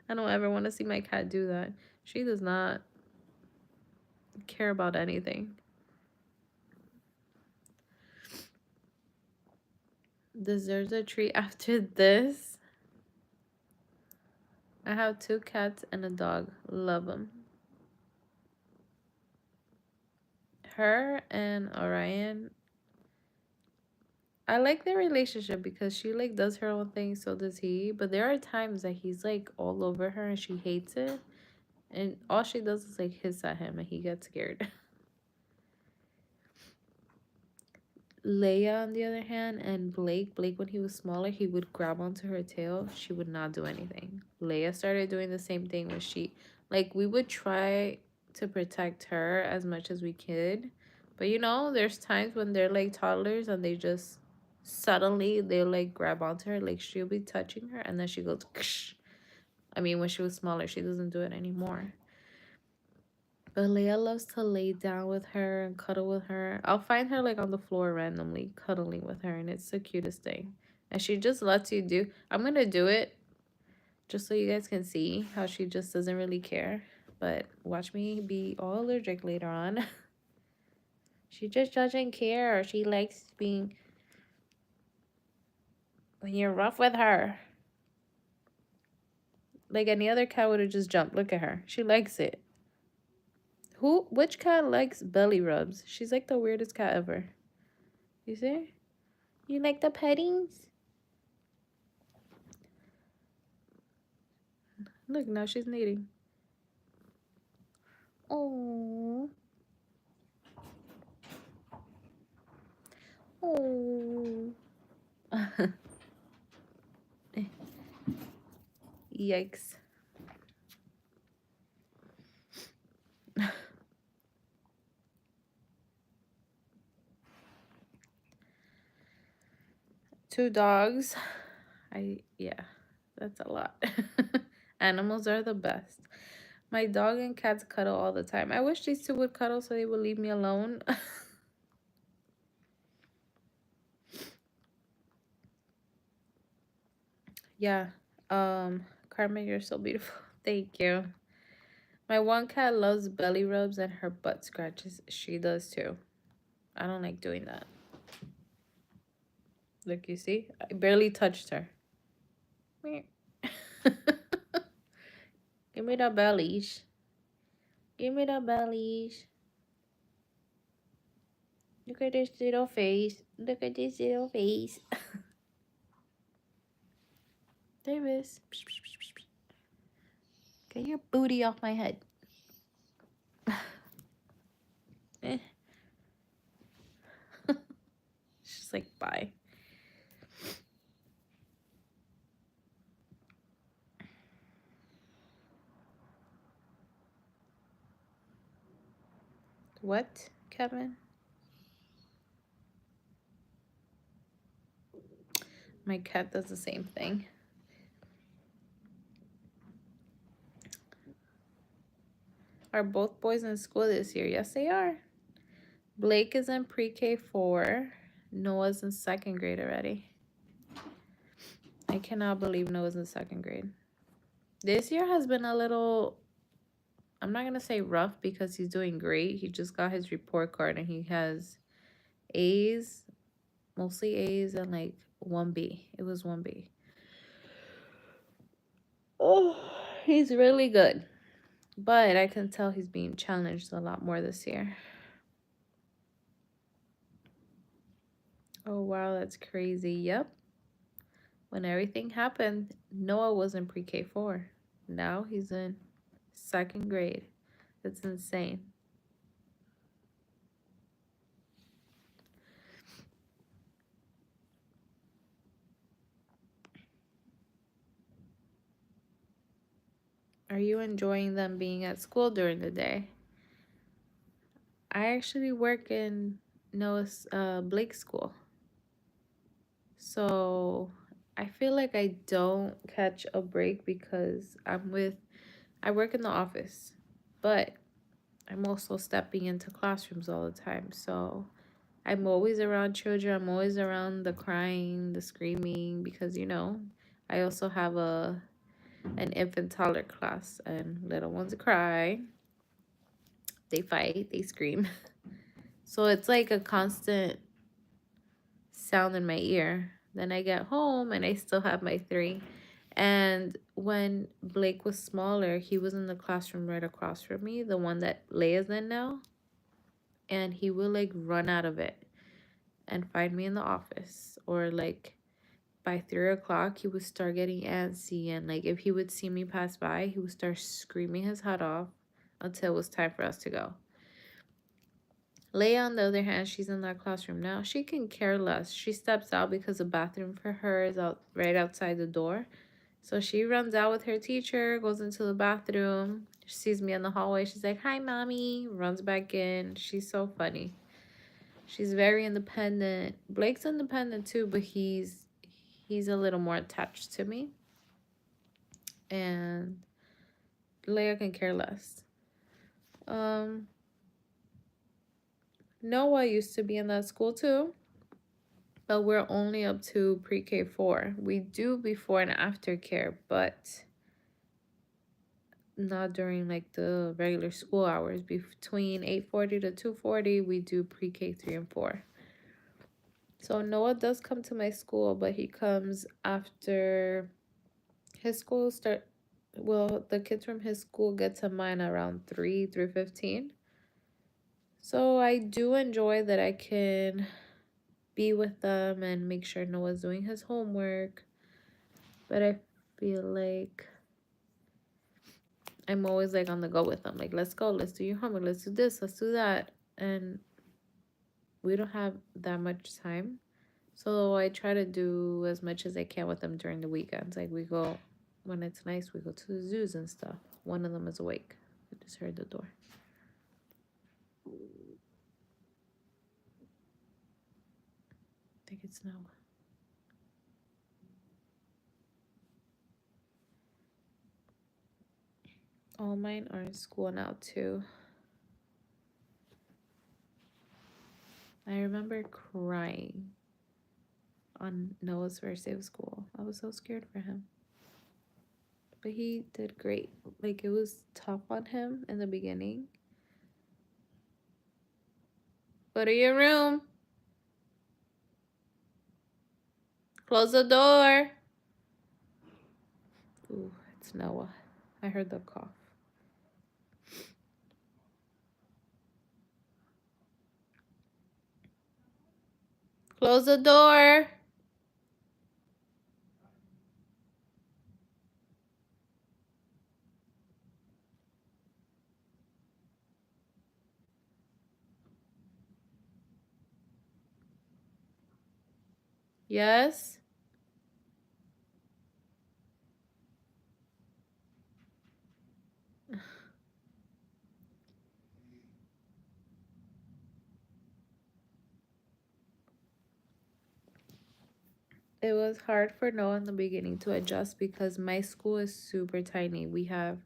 I don't ever want to see my cat do that. She does not care about anything. Deserves a treat after this. I have 2 cats and a dog. Love them. her and Orion, I like their relationship because she like does her own thing, so does he. But there are times that he's like all over her and she hates it. And all she does is like hiss at him and he gets scared. Leia, on the other hand, and Blake, when he was smaller, he would grab onto her tail. She would not do anything. Leia started doing the same thing when like, we would try to protect her as much as we could. But you know, there's times when they're like toddlers and they just suddenly they'll like grab onto her, like she'll be touching her and then she goes, ksh. I mean, when she was smaller, she doesn't do it anymore. But Leia loves to lay down with her and cuddle with her. I'll find her like on the floor randomly cuddling with her, and it's the cutest thing. And she just lets you do. I'm gonna do it just so you guys can see how she just doesn't really care. But watch me be all allergic later on. She just doesn't care. She likes being when you're rough with her. Like any other cat would have just jumped. Look at her. She likes it. Which cat likes belly rubs? She's like the weirdest cat ever. You see? You like the pettings? Look, now she's kneading. Oh. Oh. Yikes. Two dogs. Yeah, that's a lot. Animals are the best. My dog and cats cuddle all the time. I wish these two would cuddle so they would leave me alone. Yeah. Carmen, you're so beautiful. Thank you. My one cat loves belly rubs and her butt scratches. She does too. I don't like doing that. Look, you see? I barely touched her. Give me the bellies. Give me the bellies. Look at this little face. Look at this little face. Davis. Get your booty off my head. She's like, bye. What, Kevin? My cat does the same thing. Are both boys in school this year? Yes, they are. Blake is in pre-K 4. Noah's in 2nd grade already. I cannot believe Noah's in 2nd grade. This year has been a little, I'm not going to say rough because he's doing great. He just got his report card and he has A's, mostly A's, and like 1B. It was 1B. Oh, he's really good. But I can tell he's being challenged a lot more this year. Oh, wow, that's crazy. Yep. When everything happened, Noah was in pre-K 4. Now he's in 2nd grade. That's insane. Are you enjoying them being at school during the day? I actually work in Noah's Blake school. So I feel like I don't catch a break because I work in the office, but I'm also stepping into classrooms all the time. So I'm always around children. I'm always around the crying, the screaming, because, you know, I also have an infant toddler class, and little ones cry, they fight, they scream. So it's like a constant sound in my ear. Then I get home and I still have my 3. And when Blake was smaller, he was in the classroom right across from me, the one that Leia's in now. and he will like run out of it and find me in the office, or like by 3 o'clock he would start getting antsy, and like if he would see me pass by he would start screaming his head off until it was time for us to go. Leia, on the other hand, she's in that classroom now. She can care less. She steps out because the bathroom for her is out right outside the door. So she runs out with her teacher, goes into the bathroom. She sees me in the hallway. She's like, "Hi, mommy." Runs back in. She's so funny. She's very independent. Blake's independent too, but he's a little more attached to me. And Leia can care less. Noah used to be in that school too, but we're only up to pre-K 4. We do before and after care, but not during like the regular school hours. Between 8:40 to 2:40, we do pre-K 3 and 4. So Noah does come to my school, but he comes after his school start. Well, the kids from his school get to mine around 3:15. So I do enjoy that I can be with them and make sure Noah's doing his homework. But I feel like I'm always like on the go with them. Like, let's go, let's do your homework, let's do this, let's do that. And we don't have that much time. So I try to do as much as I can with them during the weekends. Like we go, when it's nice, we go to the zoos and stuff. One of them is awake. I just heard the door. I think it's Noah. All mine are in school now too. I remember crying on Noah's first day of school. I was so scared for him. But he did great. Like, it was tough on him in the beginning. Go to your room. Close the door. Ooh, it's Noah. I heard the cough. Close the door. Yes? It was hard for Noah in the beginning to adjust because my school is super tiny. We have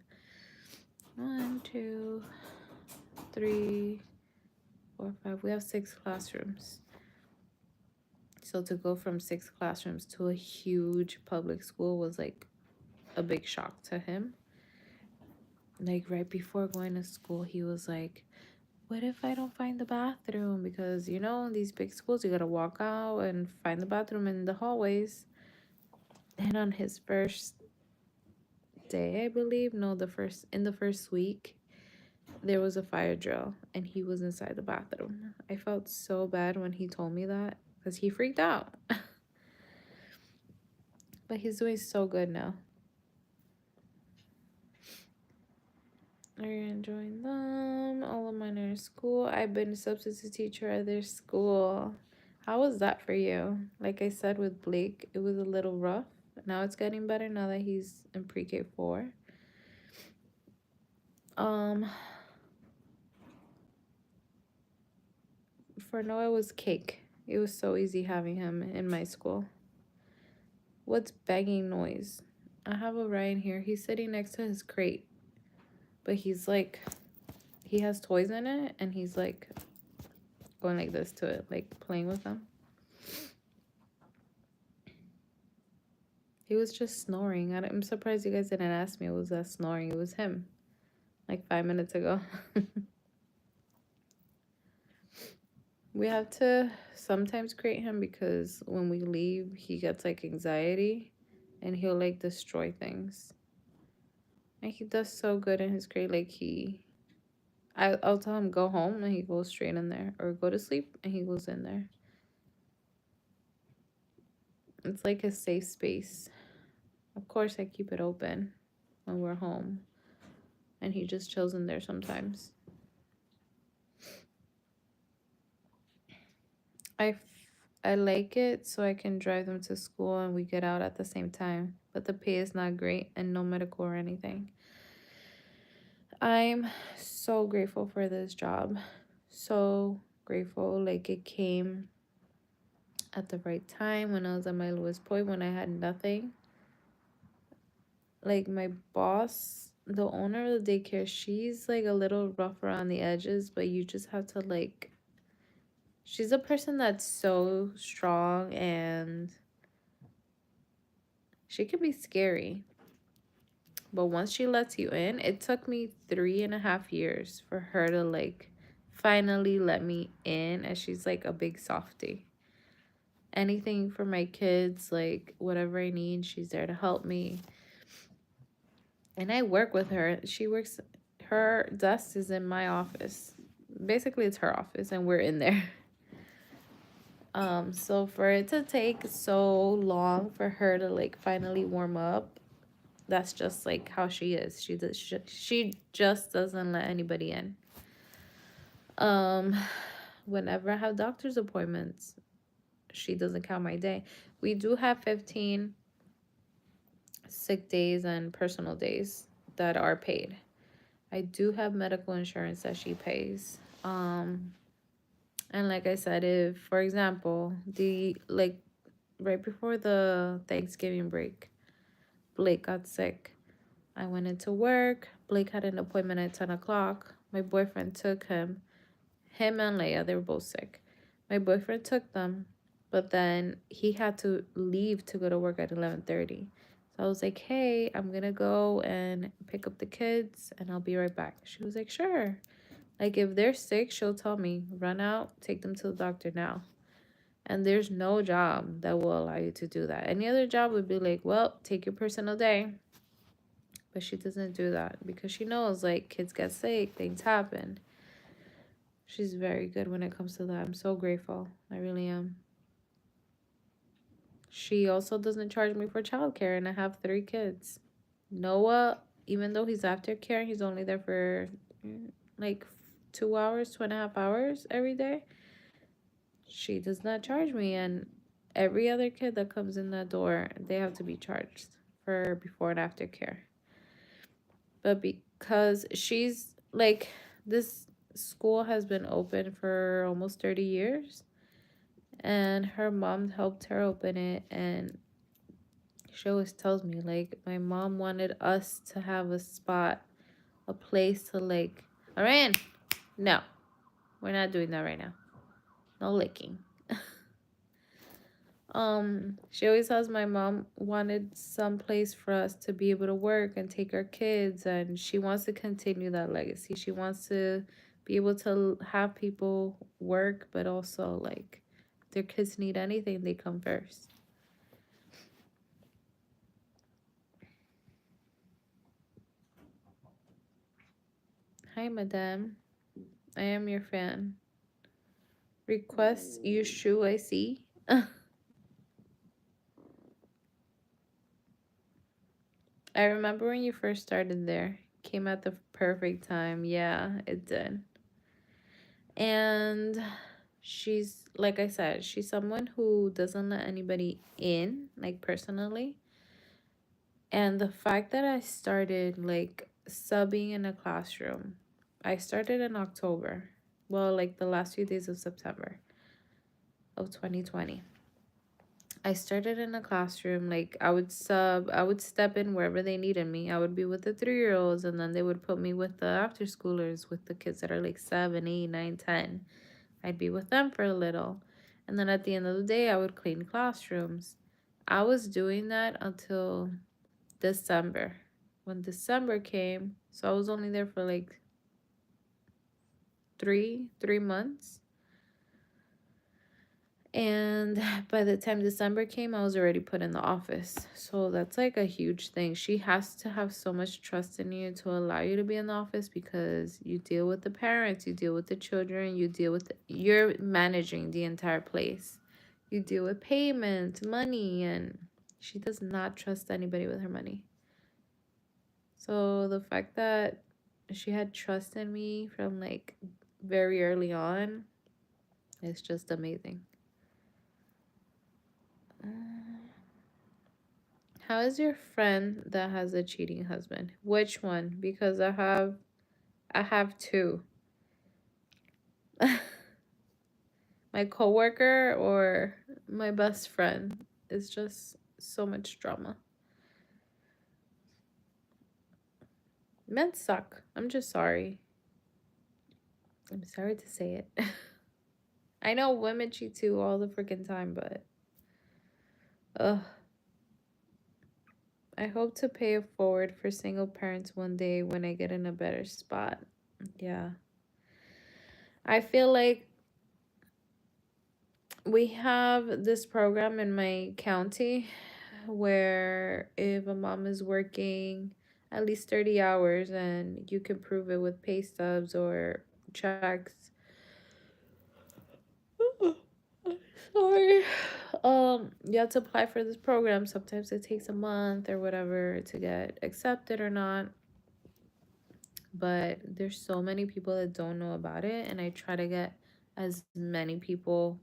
1, 2, 3, 4, 5. We have 6 classrooms. So to go from 6 classrooms to a huge public school was like a big shock to him. Like right before going to school, he was like, "What if I don't find the bathroom?" Because you know, in these big schools, you gotta walk out and find the bathroom in the hallways. And on his first day, I believe, no, in the first week, there was a fire drill and he was inside the bathroom. I felt so bad when he told me that because he freaked out. But he's doing so good now. Are you enjoying them? All of mine are in school. I've been a substitute teacher at their school. How was that for you? Like I said with Blake, it was a little rough. Now it's getting better now that he's in pre-K 4. For Noah, it was cake. It was so easy having him in my school. What's banging noise? I have a Ryan here. He's sitting next to his crate. But he's like, he has toys in it and he's like going like this to it, like playing with them. He was just snoring. I'm surprised you guys didn't ask me. It was that snoring. It was him. Like 5 minutes ago. We have to sometimes crate him because when we leave, he gets like anxiety and he'll like destroy things. And he does so good in his crate. Like I'll tell him go home and he goes straight in there, or go to sleep and he goes in there. It's like a safe space. Of course, I keep it open when we're home, and he just chills in there sometimes. I, I like it so I can drive them to school and we get out at the same time, but the pay is not great and no medical or anything. I'm so grateful for this job. So grateful. Like, it came at the right time when I was at my lowest point, when I had nothing. Like, my boss, the owner of the daycare, she's like a little rough around the edges, but you just have to like, she's a person that's so strong and she can be scary. But once she lets you in, it took me 3.5 years for her to like finally let me in. And she's like a big softie. Anything for my kids, like whatever I need, she's there to help me. And I work with her. She works, her desk is in my office. Basically, it's her office, and we're in there. So for it to take so long for her to like finally warm up, that's just like how she is. She just doesn't let anybody in. Um, Whenever I have doctor's appointments, she doesn't count my day. We do have 15 sick days and personal days that are paid. I do have medical insurance that she pays. And like I said, if for example, the like right before the Thanksgiving break, Blake got sick. I went into work. Blake had an appointment at 10 o'clock. My boyfriend took him. Him and Leia, they were both sick. My boyfriend took them, but then he had to leave to go to work at 11:30. So I was like, hey, I'm going to go and pick up the kids and I'll be right back. She was like, sure. Like, if they're sick, she'll tell me, run out, take them to the doctor now. And there's no job that will allow you to do that. Any other job would be like, well, take your personal day. But she doesn't do that because she knows, like, kids get sick, things happen. She's very good when it comes to that. I'm so grateful. I really am. She also doesn't charge me for childcare, and I have 3 kids. Noah, even though he's aftercare, he's only there for like 2 hours, 2.5 hours every day. She does not charge me, and every other kid that comes in that door, they have to be charged for before and after care. But because she's like, this school has been open for almost 30 years, and her mom helped her open it, and she always tells me, like, my mom wanted us to have a spot, a place to like, Orion, no, we're not doing that right now. No licking. She always says my mom wanted some place for us to be able to work and take our kids, and she wants to continue that legacy. She wants to be able to have people work, but also like, if their kids need anything, they come first. Hi, madam. I am your fan. Request you shoe, I see. I remember when you first started there. Came at the perfect time. Yeah, it did. And she's, like I said, she's someone who doesn't let anybody in, like personally. And the fact that I started like subbing in a classroom, I started in October. Well, like the last few days of September of 2020. I started in a classroom, like I would step in wherever they needed me. I would be with the 3-year-olds, and then they would put me with the after schoolers, with the kids that are like 7, 8, 9, 10. I'd be with them for a little. And then at the end of the day, I would clean classrooms. I was doing that until December. When December came, so I was only there for like three months. And by the time December came, I was already put in the office. So that's like a huge thing. She has to have so much trust in you to allow you to be in the office, because you deal with the parents, you deal with the children, you're managing the entire place. You deal with payment, money, and she does not trust anybody with her money. So the fact that she had trust in me from like very early on is just amazing. How is your friend that has a cheating husband? Which one? Because I have two. My coworker or my best friend. It's just so much drama. Men suck. I'm just sorry. I'm sorry to say it. I know women cheat too all the freaking time, but ugh. I hope to pay it forward for single parents one day when I get in a better spot. Yeah. I feel like we have this program in my county where if a mom is working at least 30 hours and you can prove it with pay stubs or checks. Sorry. You have to apply for this program. Sometimes it takes a month or whatever to get accepted or not. But there's so many people that don't know about it, and I try to get as many people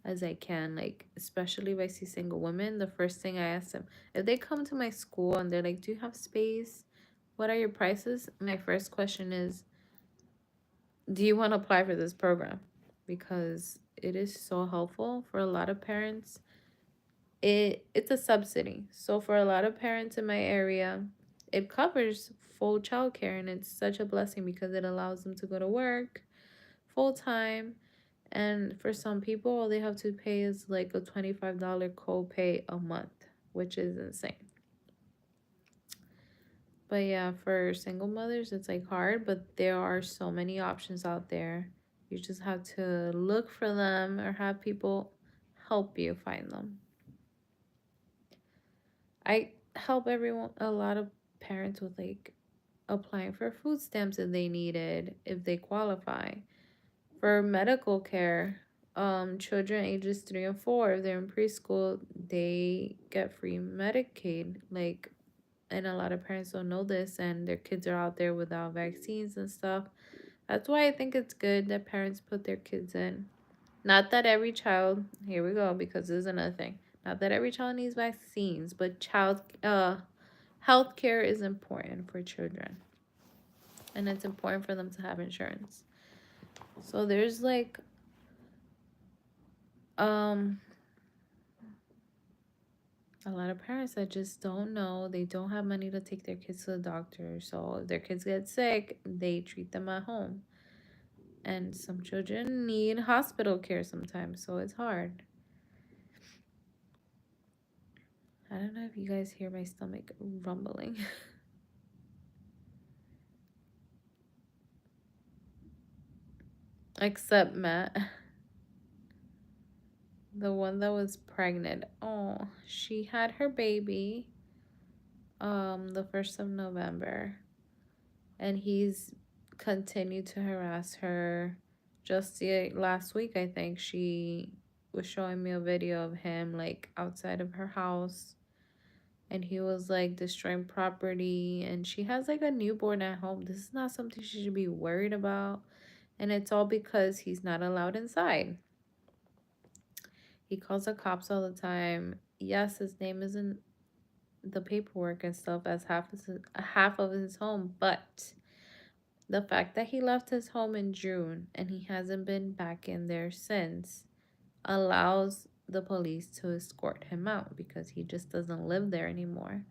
as I can. Like, especially if I see single women, the first thing I ask them, if they come to my school and they're like, do you have space? What are your prices? My first question is, do you want to apply for this program? Because it is so helpful for a lot of parents. It's a subsidy. So for a lot of parents in my area, it covers full childcare, and it's such a blessing because it allows them to go to work full time. And for some people, all they have to pay is like a $25 copay a month, which is insane. But yeah, for single mothers, it's like hard, but there are so many options out there. You just have to look for them or have people help you find them. I help everyone, a lot of parents with like applying for food stamps if they need it, if they qualify. For medical care, children ages 3 and 4, if they're in preschool, they get free Medicaid. Like, and a lot of parents don't know this, and their kids are out there without vaccines and stuff. That's why I think it's good that parents put their kids in. Not that every child, here we go, because this is another thing. Not that every child needs vaccines, but healthcare is important for children. And it's important for them to have insurance. So there's like um a lot of parents that just don't know. They don't have money to take their kids to the doctor. So if their kids get sick, they treat them at home. And some children need hospital care sometimes, so it's hard. I don't know if you guys hear my stomach rumbling. Except Matt, the one that was pregnant. Oh, she had her baby the 1st of November, and he's continued to harass her. Just last week, I think she was showing me a video of him like outside of her house, and he was like destroying property, and she has like a newborn at home. This is not something she should be worried about, and it's all because he's not allowed inside. He calls the cops all the time. Yes, his name is in the paperwork and stuff as half of his home, but the fact that he left his home in June and he hasn't been back in there since allows the police to escort him out because he just doesn't live there anymore.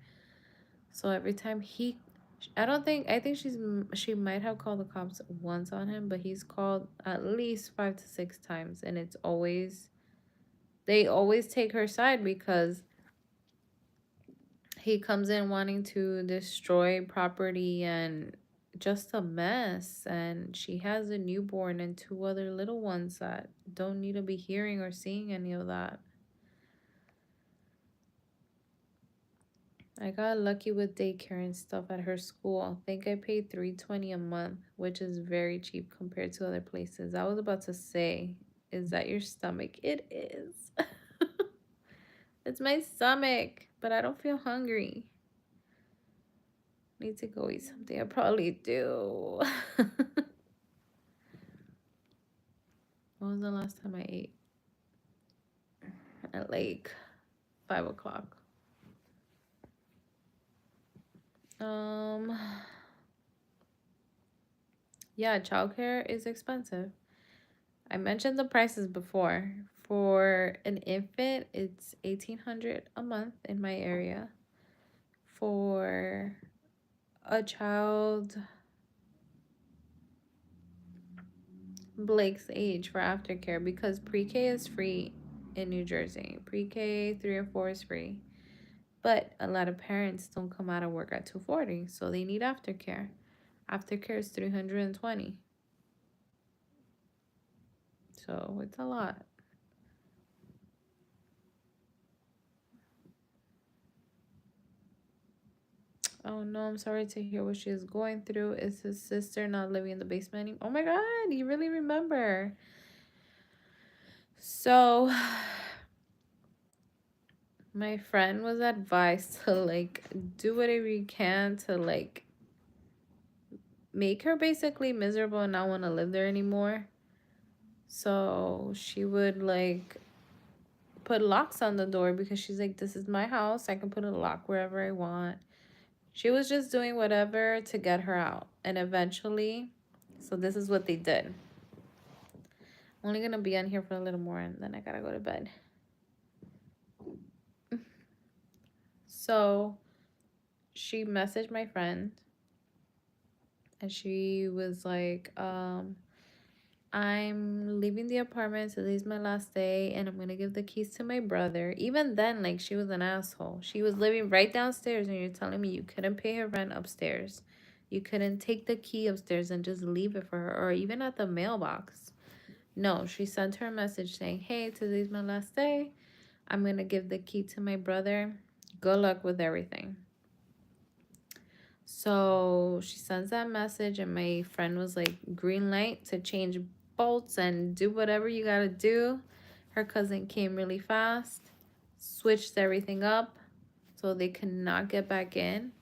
So every time I think she might have called the cops once on him, but he's called at least 5 to 6 times, and they always take her side because he comes in wanting to destroy property and just a mess. And she has a newborn and two other little ones that don't need to be hearing or seeing any of that. I got lucky with daycare and stuff at her school. I think I paid $320 a month, which is very cheap compared to other places. I was about to say, is that your stomach? It is. It's my stomach, but I don't feel hungry. Need to go eat something. I probably do. When was the last time I ate? At like 5 o'clock. Um, yeah, childcare is expensive. I mentioned the prices before. For an infant, it's 1,800 a month in my area. For a child Blake's age for aftercare, because pre-K is free in New Jersey. Pre-K 3 and 4 is free. But a lot of parents don't come out of work at 2:40, so they need aftercare. Aftercare is 320. So it's a lot. Oh no, I'm sorry to hear what she is going through. Is his sister not living in the basement anymore? Oh my god, you really remember. So my friend was advised to like do whatever you can to like make her basically miserable and not want to live there anymore. So she would like put locks on the door because she's like, this is my house. I can put a lock wherever I want. She was just doing whatever to get her out. And eventually, so this is what they did. I'm only going to be on here for a little more and then I got to go to bed. So she messaged my friend and she was like, I'm leaving the apartment. So today's my last day and I'm going to give the keys to my brother. Even then, like, she was an asshole. She was living right downstairs and you're telling me you couldn't pay her rent upstairs. You couldn't take the key upstairs and just leave it for her, or even at the mailbox. No, she sent her a message saying, hey, today's my last day. I'm going to give the key to my brother. Good luck with everything. So she sends that message and my friend was like, green light to change bolts and do whatever you gotta do. Her cousin came really fast, switched everything up so they could not get back in.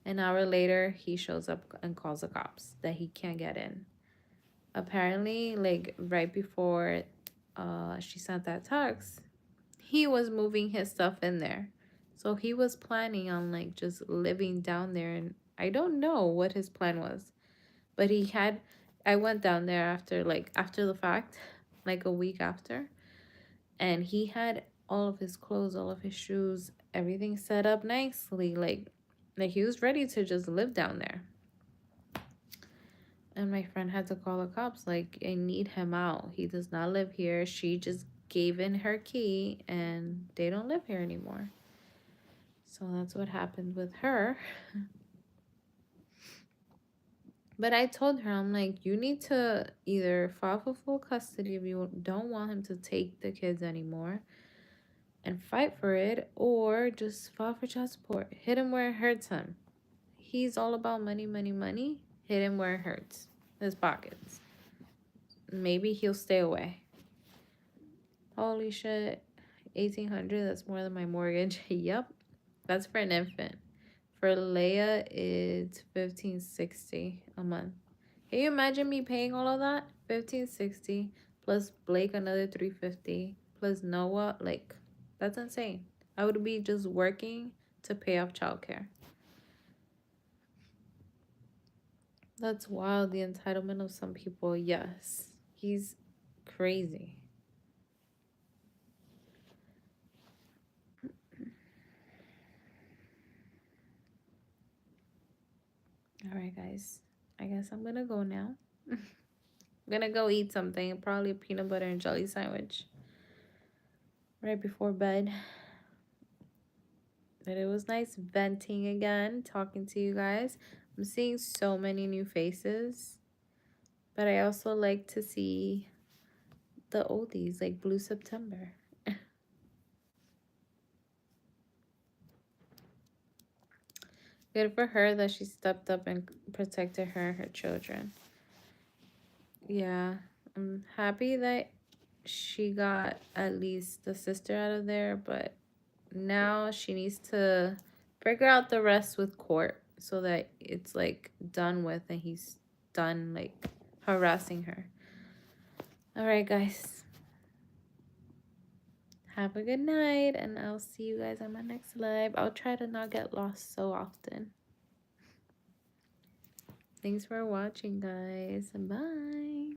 An hour later, he shows up and calls the cops that he can't get in. Apparently, like right before she sent that text, he was moving his stuff in there. So he was planning on like just living down there, and I don't know what his plan was. But I went down there after the fact, like a week after, and he had all of his clothes, all of his shoes, everything set up nicely, like he was ready to just live down there. And my friend had to call the cops, like, I need him out. He does not live here. She just gave in her key and they don't live here anymore. So that's what happened with her. But I told her, I'm like, you need to either file for full custody if you don't want him to take the kids anymore and fight for it, or just file for child support. Hit him where it hurts him. He's all about money, money, money. Hit him where it hurts. His pockets. Maybe he'll stay away. Holy shit. 1,800, that's more than my mortgage. Yep. That's for an infant. For Leia, it's $1,560 a month. Can you imagine me paying all of that? $1,560 plus Blake another $350 plus Noah. Like, that's insane. I would be just working to pay off childcare. That's wild. The entitlement of some people. Yes, he's crazy. All right, guys. I guess I'm gonna go now. I'm gonna go eat something, probably a peanut butter and jelly sandwich right before bed. But it was nice venting again, talking to you guys. I'm seeing so many new faces, but I also like to see the oldies like Blue September. Good for her that she stepped up and protected her and her children. Yeah, I'm happy that she got at least the sister out of there, but now she needs to figure out the rest with court so that it's like done with and he's done like harassing her. All right, guys. Have a good night, and I'll see you guys on my next live. I'll try to not get lost so often. Thanks for watching, guys. Bye.